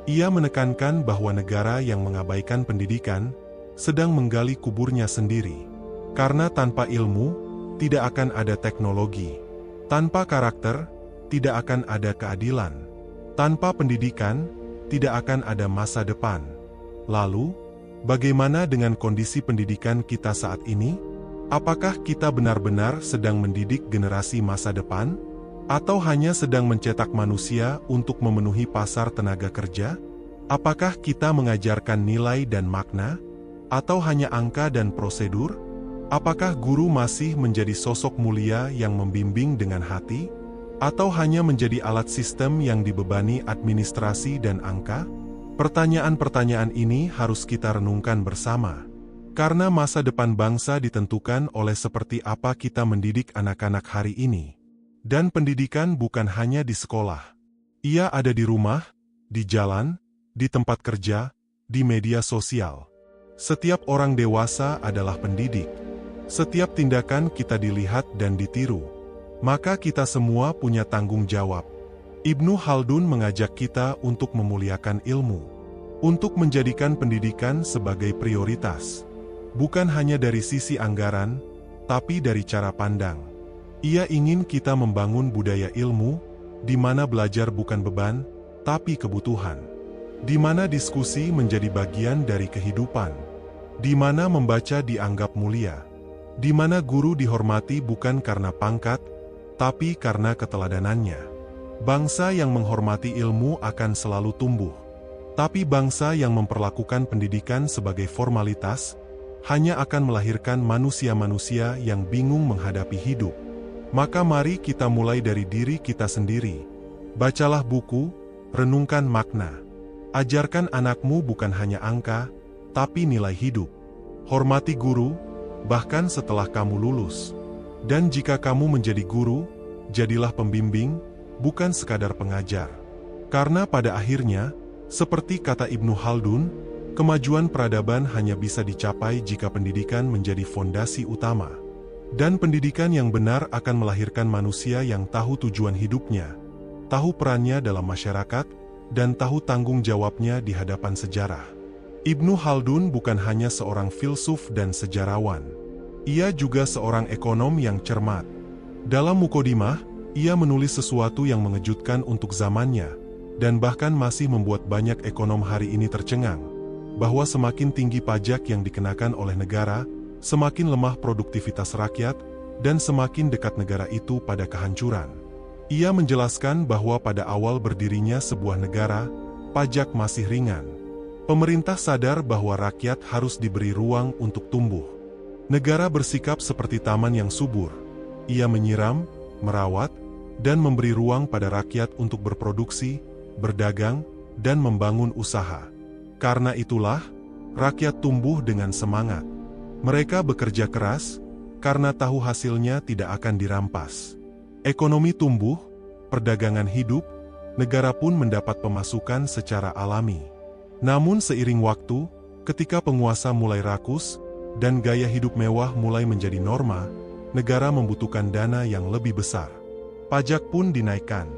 Ia menekankan bahwa negara yang mengabaikan pendidikan sedang menggali kuburnya sendiri. Karena tanpa ilmu, tidak akan ada teknologi. Tanpa karakter, tidak akan ada keadilan. Tanpa pendidikan, tidak akan ada masa depan. Lalu, bagaimana dengan kondisi pendidikan kita saat ini? Apakah kita benar-benar sedang mendidik generasi masa depan? Atau hanya sedang mencetak manusia untuk memenuhi pasar tenaga kerja? Apakah kita mengajarkan nilai dan makna? Atau hanya angka dan prosedur? Apakah guru masih menjadi sosok mulia yang membimbing dengan hati? Atau hanya menjadi alat sistem yang dibebani administrasi dan angka? Pertanyaan-pertanyaan ini harus kita renungkan bersama. Karena masa depan bangsa ditentukan oleh seperti apa kita mendidik anak-anak hari ini. Dan pendidikan bukan hanya di sekolah. Ia ada di rumah, di jalan, di tempat kerja, di media sosial. Setiap orang dewasa adalah pendidik. Setiap tindakan kita dilihat dan ditiru. maka kita semua punya tanggung jawab. Ibnu Khaldun mengajak kita untuk memuliakan ilmu, untuk menjadikan pendidikan sebagai prioritas. Bukan hanya dari sisi anggaran, tapi dari cara pandang. Ia ingin kita membangun budaya ilmu, di mana belajar bukan beban, tapi kebutuhan. Di mana diskusi menjadi bagian dari kehidupan. Di mana membaca dianggap mulia. Di mana guru dihormati bukan karena pangkat, tapi karena keteladanannya. Bangsa yang menghormati ilmu akan selalu tumbuh. Tapi bangsa yang memperlakukan pendidikan sebagai formalitas, hanya akan melahirkan manusia-manusia yang bingung menghadapi hidup. Maka mari kita mulai dari diri kita sendiri. Bacalah buku, renungkan makna. Ajarkan anakmu bukan hanya angka, tapi nilai hidup. Hormati guru, bahkan setelah kamu lulus. Dan jika kamu menjadi guru, jadilah pembimbing, bukan sekadar pengajar. Karena pada akhirnya, seperti kata Ibnu Khaldun, kemajuan peradaban hanya bisa dicapai jika pendidikan menjadi fondasi utama. Dan pendidikan yang benar akan melahirkan manusia yang tahu tujuan hidupnya, tahu perannya dalam masyarakat, dan tahu tanggung jawabnya di hadapan sejarah. Ibnu Khaldun bukan hanya seorang filsuf dan sejarawan. Ia juga seorang ekonom yang cermat. Dalam Muqaddimah, ia menulis sesuatu yang mengejutkan untuk zamannya, dan bahkan masih membuat banyak ekonom hari ini tercengang, bahwa semakin tinggi pajak yang dikenakan oleh negara, semakin lemah produktivitas rakyat, dan semakin dekat negara itu pada kehancuran. Ia menjelaskan bahwa pada awal berdirinya sebuah negara, pajak masih ringan. Pemerintah sadar bahwa rakyat harus diberi ruang untuk tumbuh. Negara bersikap seperti taman yang subur. Ia menyiram, merawat, dan memberi ruang pada rakyat untuk berproduksi, berdagang, dan membangun usaha. Karena itulah, rakyat tumbuh dengan semangat. Mereka bekerja keras, karena tahu hasilnya tidak akan dirampas. Ekonomi tumbuh, perdagangan hidup, negara pun mendapat pemasukan secara alami. Namun seiring waktu, ketika penguasa mulai rakus, dan gaya hidup mewah mulai menjadi norma, negara membutuhkan dana yang lebih besar. Pajak pun dinaikkan.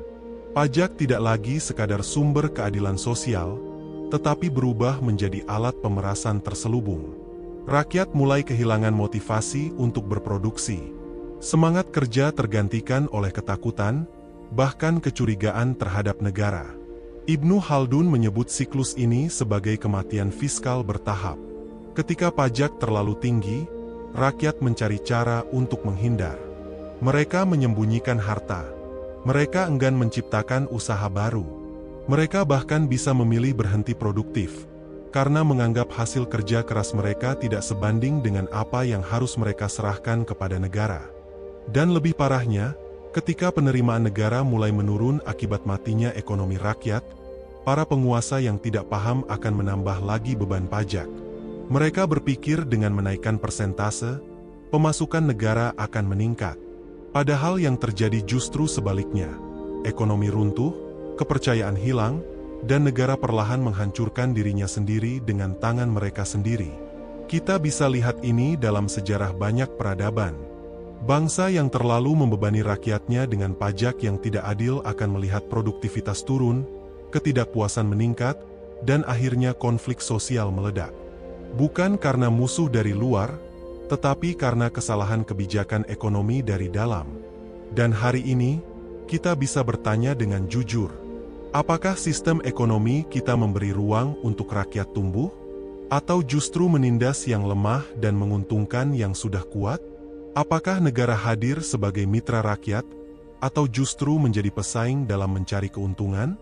Pajak tidak lagi sekadar sumber keadilan sosial, tetapi berubah menjadi alat pemerasan terselubung. Rakyat mulai kehilangan motivasi untuk berproduksi. Semangat kerja tergantikan oleh ketakutan, bahkan kecurigaan terhadap negara. Ibnu Khaldun menyebut siklus ini sebagai kematian fiskal bertahap. Ketika pajak terlalu tinggi, rakyat mencari cara untuk menghindar. Mereka menyembunyikan harta. Mereka enggan menciptakan usaha baru. Mereka bahkan bisa memilih berhenti produktif, karena menganggap hasil kerja keras mereka tidak sebanding dengan apa yang harus mereka serahkan kepada negara. Dan lebih parahnya, ketika penerimaan negara mulai menurun akibat matinya ekonomi rakyat, para penguasa yang tidak paham akan menambah lagi beban pajak. Mereka berpikir dengan menaikkan persentase, pemasukan negara akan meningkat. Padahal yang terjadi justru sebaliknya. Ekonomi runtuh, kepercayaan hilang, dan negara perlahan menghancurkan dirinya sendiri dengan tangan mereka sendiri. Kita bisa lihat ini dalam sejarah banyak peradaban. Bangsa yang terlalu membebani rakyatnya dengan pajak yang tidak adil akan melihat produktivitas turun, ketidakpuasan meningkat, dan akhirnya konflik sosial meledak. Bukan karena musuh dari luar, tetapi karena kesalahan kebijakan ekonomi dari dalam. Dan hari ini, kita bisa bertanya dengan jujur, apakah sistem ekonomi kita memberi ruang untuk rakyat tumbuh? Atau justru menindas yang lemah dan menguntungkan yang sudah kuat? Apakah negara hadir sebagai mitra rakyat, atau justru menjadi pesaing dalam mencari keuntungan?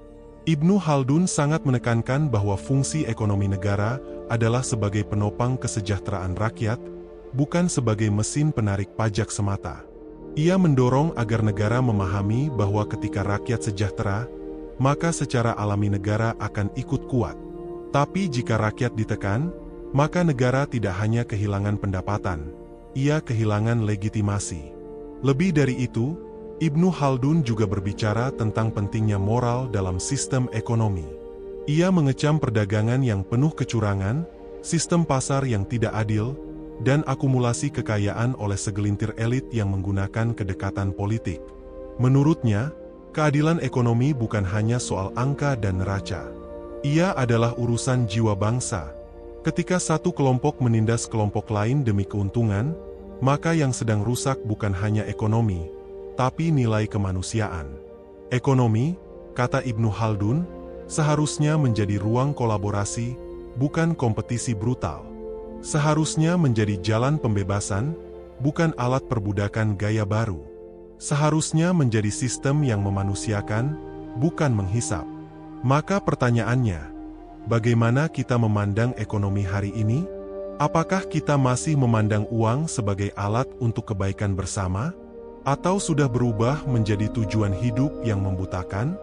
Ibnu Khaldun sangat menekankan bahwa fungsi ekonomi negara adalah sebagai penopang kesejahteraan rakyat, bukan sebagai mesin penarik pajak semata. Ia mendorong agar negara memahami bahwa ketika rakyat sejahtera, maka secara alami negara akan ikut kuat. Tapi jika rakyat ditekan, maka negara tidak hanya kehilangan pendapatan, ia kehilangan legitimasi. Lebih dari itu, Ibnu Khaldun juga berbicara tentang pentingnya moral dalam sistem ekonomi. Ia mengecam perdagangan yang penuh kecurangan, sistem pasar yang tidak adil, dan akumulasi kekayaan oleh segelintir elit yang menggunakan kedekatan politik. Menurutnya, keadilan ekonomi bukan hanya soal angka dan neraca. Ia adalah urusan jiwa bangsa. Ketika satu kelompok menindas kelompok lain demi keuntungan, maka yang sedang rusak bukan hanya ekonomi, tapi nilai kemanusiaan. Ekonomi, kata Ibnu Khaldun, seharusnya menjadi ruang kolaborasi, bukan kompetisi brutal. Seharusnya menjadi jalan pembebasan, bukan alat perbudakan gaya baru. Seharusnya menjadi sistem yang memanusiakan, bukan menghisap. Maka pertanyaannya, bagaimana kita memandang ekonomi hari ini? Apakah kita masih memandang uang sebagai alat untuk kebaikan bersama? Atau sudah berubah menjadi tujuan hidup yang membutakan?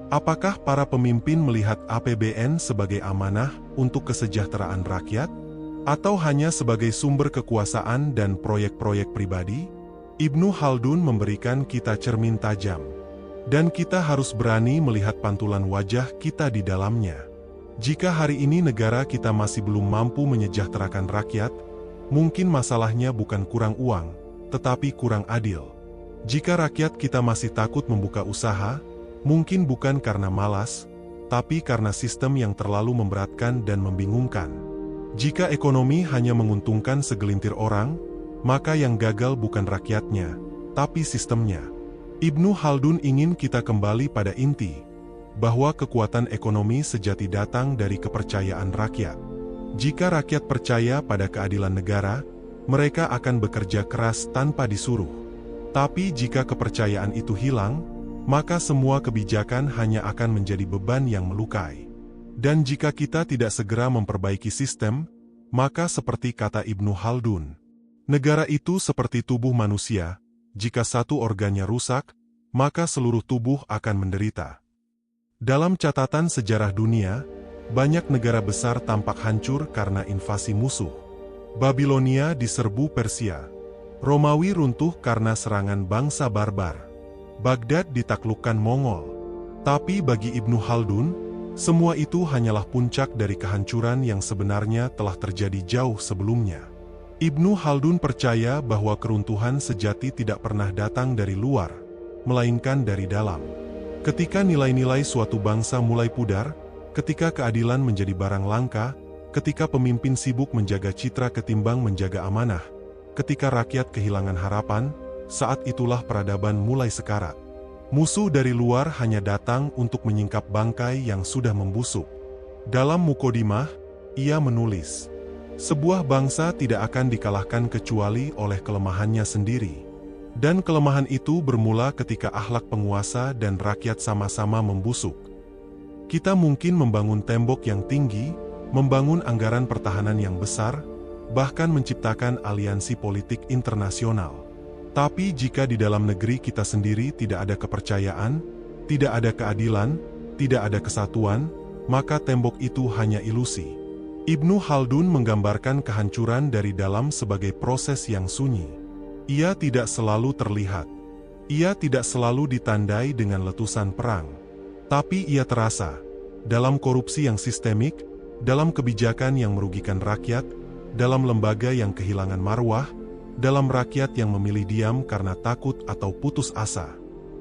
Apakah para pemimpin melihat APBN sebagai amanah untuk kesejahteraan rakyat? Atau hanya sebagai sumber kekuasaan dan proyek-proyek pribadi? Ibnu Khaldun memberikan kita cermin tajam. Dan kita harus berani melihat pantulan wajah kita di dalamnya. Jika hari ini negara kita masih belum mampu menyejahterakan rakyat, mungkin masalahnya bukan kurang uang, tetapi kurang adil. Jika rakyat kita masih takut membuka usaha, mungkin bukan karena malas, tapi karena sistem yang terlalu memberatkan dan membingungkan. Jika ekonomi hanya menguntungkan segelintir orang, maka yang gagal bukan rakyatnya, tapi sistemnya. Ibnu Khaldun ingin kita kembali pada inti, bahwa kekuatan ekonomi sejati datang dari kepercayaan rakyat. Jika rakyat percaya pada keadilan negara, mereka akan bekerja keras tanpa disuruh. Tapi jika kepercayaan itu hilang, maka semua kebijakan hanya akan menjadi beban yang melukai. Dan jika kita tidak segera memperbaiki sistem, maka seperti kata Ibnu Khaldun, negara itu seperti tubuh manusia, jika satu organnya rusak, maka seluruh tubuh akan menderita. Dalam catatan sejarah dunia, banyak negara besar tampak hancur karena invasi musuh. Babilonia diserbu Persia, Romawi runtuh karena serangan bangsa barbar. Baghdad ditaklukkan Mongol. Tapi bagi Ibnu Khaldun, semua itu hanyalah puncak dari kehancuran yang sebenarnya telah terjadi jauh sebelumnya. Ibnu Khaldun percaya bahwa keruntuhan sejati tidak pernah datang dari luar, melainkan dari dalam. Ketika nilai-nilai suatu bangsa mulai pudar, ketika keadilan menjadi barang langka, ketika pemimpin sibuk menjaga citra ketimbang menjaga amanah, ketika rakyat kehilangan harapan, saat itulah peradaban mulai sekarat. Musuh dari luar hanya datang untuk menyingkap bangkai yang sudah membusuk. Dalam Muqaddimah, ia menulis, sebuah bangsa tidak akan dikalahkan kecuali oleh kelemahannya sendiri. Dan kelemahan itu bermula ketika akhlak penguasa dan rakyat sama-sama membusuk. Kita mungkin membangun tembok yang tinggi, membangun anggaran pertahanan yang besar, bahkan menciptakan aliansi politik internasional. Tapi jika di dalam negeri kita sendiri tidak ada kepercayaan, tidak ada keadilan, tidak ada kesatuan, maka tembok itu hanya ilusi. Ibnu Khaldun menggambarkan kehancuran dari dalam sebagai proses yang sunyi. Ia tidak selalu terlihat. Ia tidak selalu ditandai dengan letusan perang. Tapi ia terasa, dalam korupsi yang sistemik, dalam kebijakan yang merugikan rakyat, dalam lembaga yang kehilangan marwah, dalam rakyat yang memilih diam karena takut atau putus asa.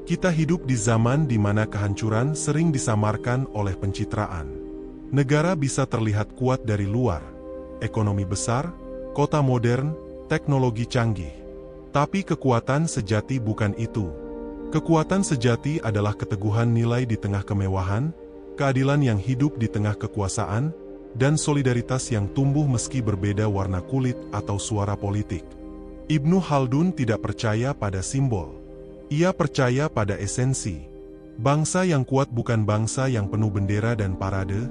Kita hidup di zaman di mana kehancuran sering disamarkan oleh pencitraan. Negara bisa terlihat kuat dari luar, ekonomi besar, kota modern, teknologi canggih. Tapi kekuatan sejati bukan itu. Kekuatan sejati adalah keteguhan nilai di tengah kemewahan, keadilan yang hidup di tengah kekuasaan, dan solidaritas yang tumbuh meski berbeda warna kulit atau suara politik. Ibnu Khaldun tidak percaya pada simbol. Ia percaya pada esensi. Bangsa yang kuat bukan bangsa yang penuh bendera dan parade,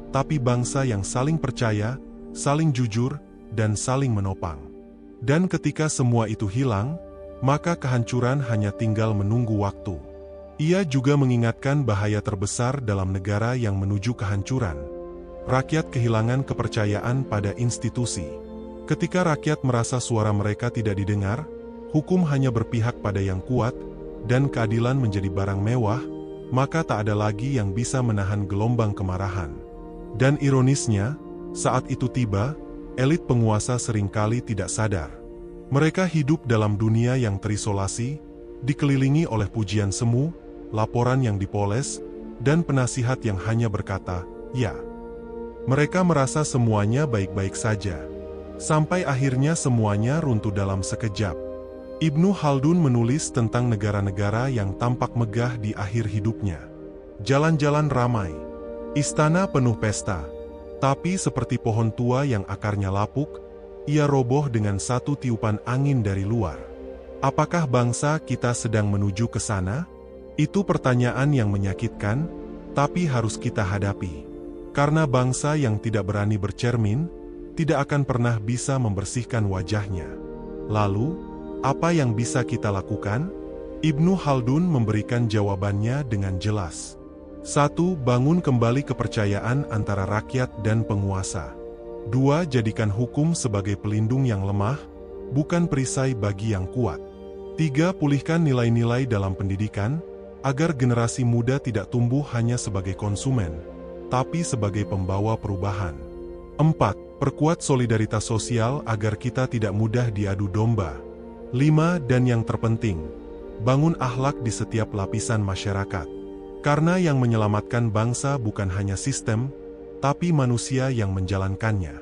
tapi bangsa yang saling percaya, saling jujur, dan saling menopang. Dan ketika semua itu hilang, maka kehancuran hanya tinggal menunggu waktu. Ia juga mengingatkan bahaya terbesar dalam negara yang menuju kehancuran. Rakyat kehilangan kepercayaan pada institusi. Ketika rakyat merasa suara mereka tidak didengar, hukum hanya berpihak pada yang kuat, dan keadilan menjadi barang mewah, maka tak ada lagi yang bisa menahan gelombang kemarahan. Dan ironisnya, saat itu tiba, elit penguasa seringkali tidak sadar. Mereka hidup dalam dunia yang terisolasi, dikelilingi oleh pujian semu, laporan yang dipoles, dan penasihat yang hanya berkata, "Ya." Mereka merasa semuanya baik-baik saja. Sampai akhirnya semuanya runtuh dalam sekejap. Ibnu Khaldun menulis tentang negara-negara yang tampak megah di akhir hidupnya. Jalan-jalan ramai, istana penuh pesta, tapi seperti pohon tua yang akarnya lapuk, ia roboh dengan satu tiupan angin dari luar. Apakah bangsa kita sedang menuju ke sana? Itu pertanyaan yang menyakitkan, tapi harus kita hadapi. Karena bangsa yang tidak berani bercermin, tidak akan pernah bisa membersihkan wajahnya. Lalu, apa yang bisa kita lakukan? Ibnu Khaldun memberikan jawabannya dengan jelas. 1. Bangun kembali kepercayaan antara rakyat dan penguasa. 2. Jadikan hukum sebagai pelindung yang lemah, bukan perisai bagi yang kuat. 3. Pulihkan nilai-nilai dalam pendidikan, agar generasi muda tidak tumbuh hanya sebagai konsumen, tapi sebagai pembawa perubahan. 4. Perkuat solidaritas sosial agar kita tidak mudah diadu domba. 5. Dan yang terpenting, bangun akhlak di setiap lapisan masyarakat. Karena yang menyelamatkan bangsa bukan hanya sistem, tapi manusia yang menjalankannya.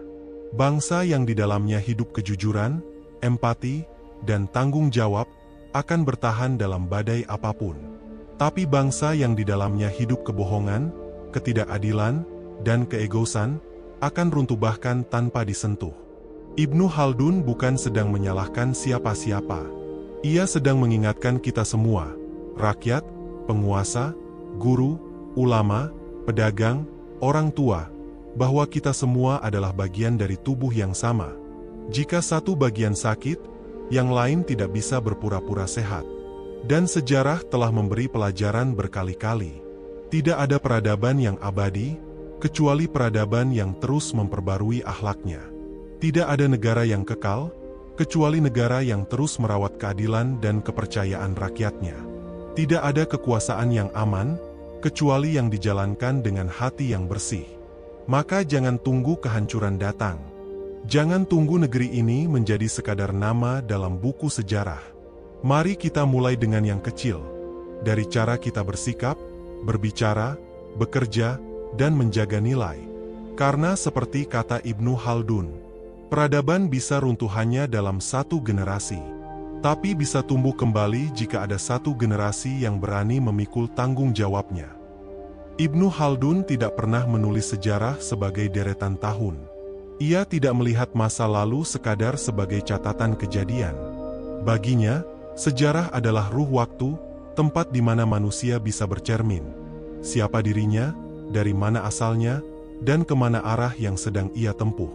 Bangsa yang di dalamnya hidup kejujuran, empati, dan tanggung jawab, akan bertahan dalam badai apapun. Tapi bangsa yang di dalamnya hidup kebohongan, ketidakadilan, dan keegoisan, akan runtuh bahkan tanpa disentuh. Ibnu Khaldun bukan sedang menyalahkan siapa-siapa. Ia sedang mengingatkan kita semua, rakyat, penguasa, guru, ulama, pedagang, orang tua, bahwa kita semua adalah bagian dari tubuh yang sama. Jika satu bagian sakit, yang lain tidak bisa berpura-pura sehat. Dan sejarah telah memberi pelajaran berkali-kali. Tidak ada peradaban yang abadi, kecuali peradaban yang terus memperbarui akhlaknya. Tidak ada negara yang kekal, kecuali negara yang terus merawat keadilan dan kepercayaan rakyatnya. Tidak ada kekuasaan yang aman, kecuali yang dijalankan dengan hati yang bersih. Maka jangan tunggu kehancuran datang. Jangan tunggu negeri ini menjadi sekadar nama dalam buku sejarah. Mari kita mulai dengan yang kecil, dari cara kita bersikap, berbicara, bekerja, dan menjaga nilai. Karena seperti kata Ibnu Khaldun, peradaban bisa runtuh hanya dalam satu generasi. Tapi bisa tumbuh kembali jika ada satu generasi yang berani memikul tanggung jawabnya. Ibnu Khaldun tidak pernah menulis sejarah sebagai deretan tahun. Ia tidak melihat masa lalu sekadar sebagai catatan kejadian. Baginya, sejarah adalah ruh waktu, tempat di mana manusia bisa bercermin. Siapa dirinya, dari mana asalnya, dan kemana arah yang sedang ia tempuh.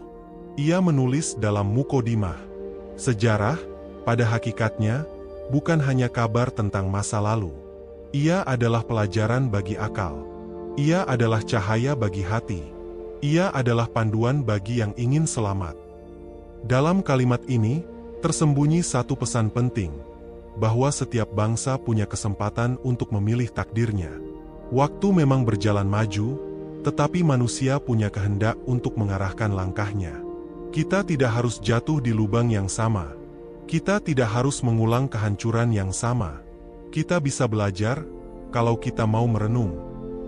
Ia menulis dalam Muqaddimah. Sejarah, pada hakikatnya, bukan hanya kabar tentang masa lalu. Ia adalah pelajaran bagi akal. Ia adalah cahaya bagi hati. Ia adalah panduan bagi yang ingin selamat. Dalam kalimat ini, tersembunyi satu pesan penting, bahwa setiap bangsa punya kesempatan untuk memilih takdirnya. Waktu memang berjalan maju, tetapi manusia punya kehendak untuk mengarahkan langkahnya. Kita tidak harus jatuh di lubang yang sama. Kita tidak harus mengulang kehancuran yang sama. Kita bisa belajar, kalau kita mau merenung.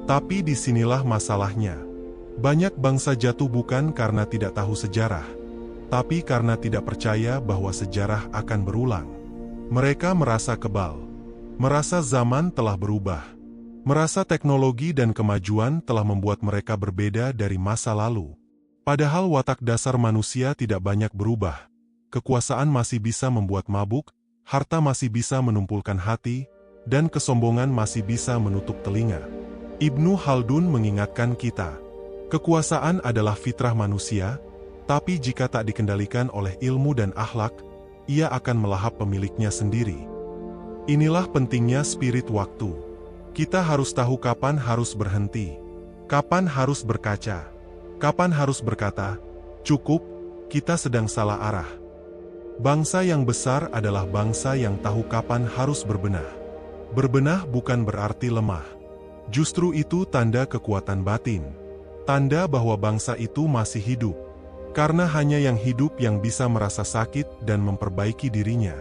Tapi disinilah masalahnya. Banyak bangsa jatuh bukan karena tidak tahu sejarah, tapi karena tidak percaya bahwa sejarah akan berulang. Mereka merasa kebal, merasa zaman telah berubah, merasa teknologi dan kemajuan telah membuat mereka berbeda dari masa lalu. Padahal watak dasar manusia tidak banyak berubah. Kekuasaan masih bisa membuat mabuk, harta masih bisa menumpulkan hati, dan kesombongan masih bisa menutup telinga. Ibnu Khaldun mengingatkan kita, kekuasaan adalah fitrah manusia, tapi jika tak dikendalikan oleh ilmu dan akhlak, ia akan melahap pemiliknya sendiri. Inilah pentingnya spirit waktu. Kita harus tahu kapan harus berhenti, kapan harus berkaca, kapan harus berkata, "Cukup, kita sedang salah arah." Bangsa yang besar adalah bangsa yang tahu kapan harus berbenah. Berbenah bukan berarti lemah. Justru itu tanda kekuatan batin. Tanda bahwa bangsa itu masih hidup. Karena hanya yang hidup yang bisa merasa sakit dan memperbaiki dirinya.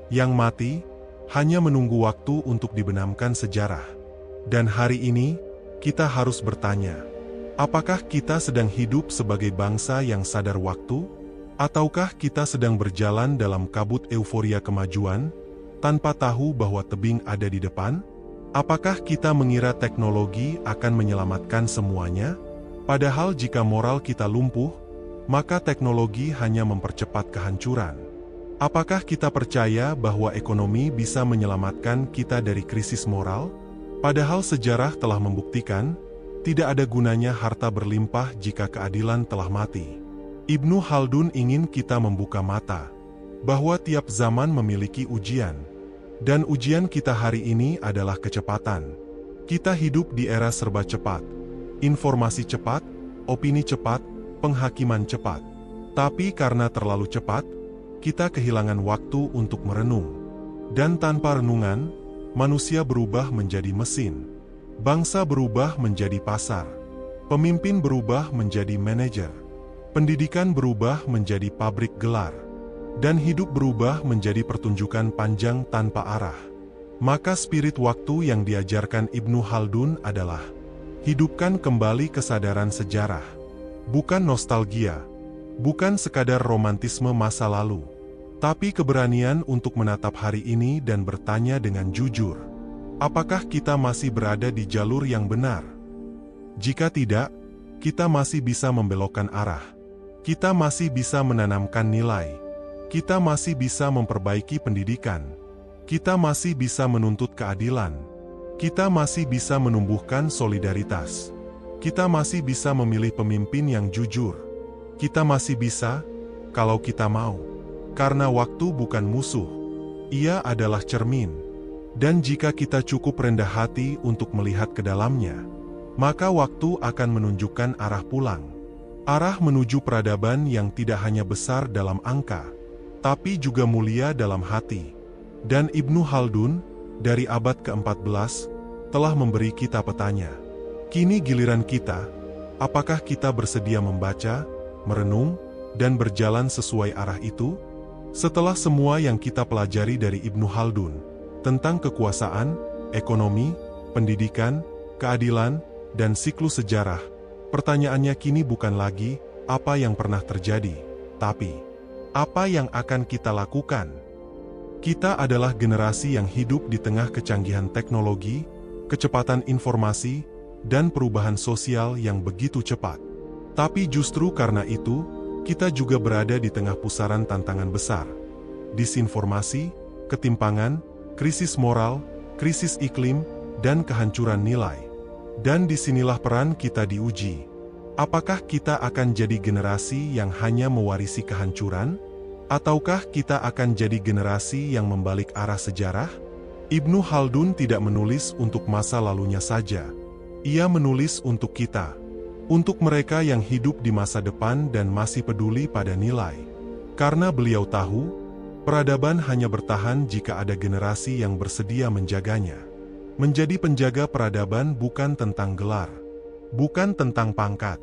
Yang mati, hanya menunggu waktu untuk dibenamkan sejarah. Dan hari ini, kita harus bertanya, apakah kita sedang hidup sebagai bangsa yang sadar waktu? Ataukah kita sedang berjalan dalam kabut euforia kemajuan, tanpa tahu bahwa tebing ada di depan? Apakah kita mengira teknologi akan menyelamatkan semuanya? Padahal jika moral kita lumpuh, maka teknologi hanya mempercepat kehancuran. Apakah kita percaya bahwa ekonomi bisa menyelamatkan kita dari krisis moral? Padahal sejarah telah membuktikan, tidak ada gunanya harta berlimpah jika keadilan telah mati. Ibnu Khaldun ingin kita membuka mata, bahwa tiap zaman memiliki ujian. Dan ujian kita hari ini adalah kecepatan. Kita hidup di era serba cepat. Informasi cepat, opini cepat, penghakiman cepat. Tapi karena terlalu cepat, kita kehilangan waktu untuk merenung. Dan tanpa renungan, manusia berubah menjadi mesin. Bangsa berubah menjadi pasar. Pemimpin berubah menjadi manajer. Pendidikan berubah menjadi pabrik gelar. Dan hidup berubah menjadi pertunjukan panjang tanpa arah. Maka spirit waktu yang diajarkan Ibnu Khaldun adalah hidupkan kembali kesadaran sejarah. Bukan nostalgia, bukan sekadar romantisme masa lalu, tapi keberanian untuk menatap hari ini dan bertanya dengan jujur, apakah kita masih berada di jalur yang benar? Jika tidak, kita masih bisa membelokkan arah. Kita masih bisa menanamkan nilai. Kita masih bisa memperbaiki pendidikan. Kita masih bisa menuntut keadilan. Kita masih bisa menumbuhkan solidaritas. Kita masih bisa memilih pemimpin yang jujur. Kita masih bisa, kalau kita mau. Karena waktu bukan musuh. Ia adalah cermin. Dan jika kita cukup rendah hati untuk melihat ke dalamnya, maka waktu akan menunjukkan arah pulang. Arah menuju peradaban yang tidak hanya besar dalam angka, tapi juga mulia dalam hati. Dan Ibnu Khaldun, dari abad ke-14, telah memberi kita petanya. Kini giliran kita, apakah kita bersedia membaca, merenung, dan berjalan sesuai arah itu? Setelah semua yang kita pelajari dari Ibnu Khaldun, tentang kekuasaan, ekonomi, pendidikan, keadilan, dan siklus sejarah, pertanyaannya kini bukan lagi, apa yang pernah terjadi, tapi, apa yang akan kita lakukan? Kita adalah generasi yang hidup di tengah kecanggihan teknologi, kecepatan informasi, dan perubahan sosial yang begitu cepat. Tapi justru karena itu, kita juga berada di tengah pusaran tantangan besar. Disinformasi, ketimpangan, krisis moral, krisis iklim, dan kehancuran nilai. Dan disinilah peran kita diuji. Apakah kita akan jadi generasi yang hanya mewarisi kehancuran? Ataukah kita akan jadi generasi yang membalik arah sejarah? Ibnu Khaldun tidak menulis untuk masa lalunya saja. Ia menulis untuk kita. Untuk mereka yang hidup di masa depan dan masih peduli pada nilai. Karena beliau tahu, peradaban hanya bertahan jika ada generasi yang bersedia menjaganya. Menjadi penjaga peradaban bukan tentang gelar, bukan tentang pangkat,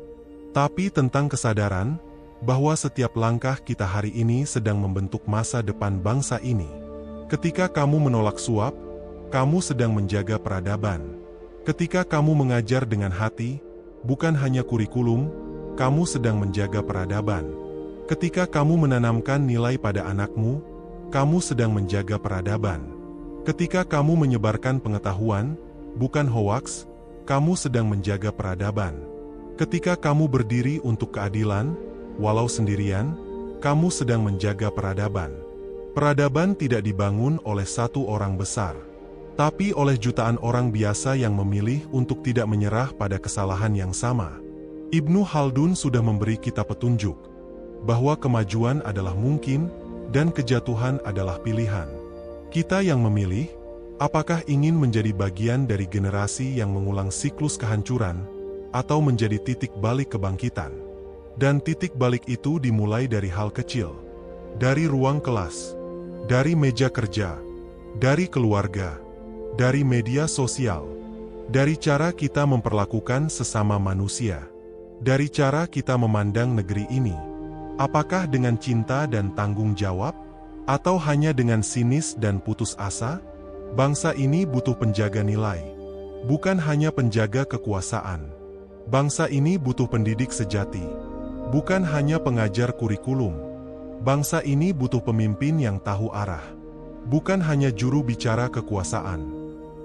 tapi tentang kesadaran bahwa setiap langkah kita hari ini sedang membentuk masa depan bangsa ini. Ketika kamu menolak suap, kamu sedang menjaga peradaban. Ketika kamu mengajar dengan hati, bukan hanya kurikulum, kamu sedang menjaga peradaban. Ketika kamu menanamkan nilai pada anakmu, kamu sedang menjaga peradaban. Ketika kamu menyebarkan pengetahuan, bukan hoaks, kamu sedang menjaga peradaban. Ketika kamu berdiri untuk keadilan, walau sendirian, kamu sedang menjaga peradaban. Peradaban tidak dibangun oleh satu orang besar, tapi oleh jutaan orang biasa yang memilih untuk tidak menyerah pada kesalahan yang sama. Ibnu Khaldun sudah memberi kita petunjuk, bahwa kemajuan adalah mungkin, dan kejatuhan adalah pilihan. Kita yang memilih, apakah ingin menjadi bagian dari generasi yang mengulang siklus kehancuran, atau menjadi titik balik kebangkitan. Dan titik balik itu dimulai dari hal kecil, dari ruang kelas, dari meja kerja, dari keluarga, dari media sosial, dari cara kita memperlakukan sesama manusia, dari cara kita memandang negeri ini. Apakah dengan cinta dan tanggung jawab? Atau hanya dengan sinis dan putus asa? Bangsa ini butuh penjaga nilai. Bukan hanya penjaga kekuasaan. Bangsa ini butuh pendidik sejati. Bukan hanya pengajar kurikulum. Bangsa ini butuh pemimpin yang tahu arah. Bukan hanya juru bicara kekuasaan.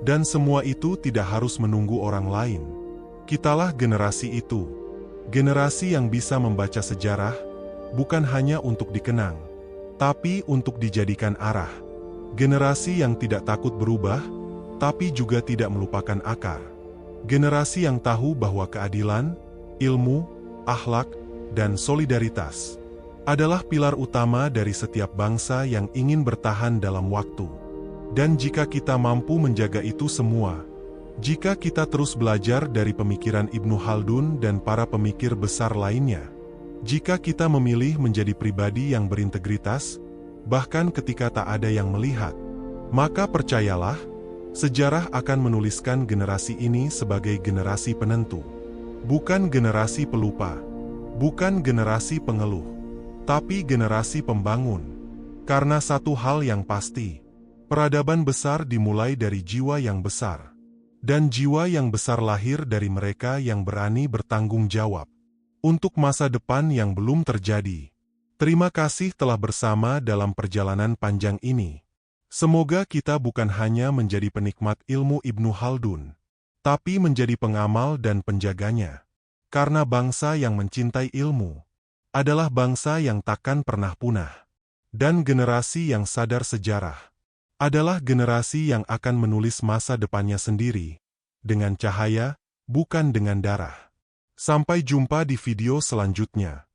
Dan semua itu tidak harus menunggu orang lain. Kitalah generasi itu. Generasi yang bisa membaca sejarah, bukan hanya untuk dikenang, tapi untuk dijadikan arah. Generasi yang tidak takut berubah, tapi juga tidak melupakan akar. Generasi yang tahu bahwa keadilan, ilmu, akhlak, dan solidaritas adalah pilar utama dari setiap bangsa yang ingin bertahan dalam waktu. Dan jika kita mampu menjaga itu semua, jika kita terus belajar dari pemikiran Ibnu Khaldun dan para pemikir besar lainnya, jika kita memilih menjadi pribadi yang berintegritas, bahkan ketika tak ada yang melihat, maka percayalah, sejarah akan menuliskan generasi ini sebagai generasi penentu. Bukan generasi pelupa, bukan generasi pengeluh, tapi generasi pembangun. Karena satu hal yang pasti, peradaban besar dimulai dari jiwa yang besar. Dan jiwa yang besar lahir dari mereka yang berani bertanggung jawab untuk masa depan yang belum terjadi. Terima kasih telah bersama dalam perjalanan panjang ini. Semoga kita bukan hanya menjadi penikmat ilmu Ibnu Khaldun, tapi menjadi pengamal dan penjaganya. Karena bangsa yang mencintai ilmu adalah bangsa yang takkan pernah punah. Dan generasi yang sadar sejarah adalah generasi yang akan menulis masa depannya sendiri, dengan cahaya, bukan dengan darah. Sampai jumpa di video selanjutnya.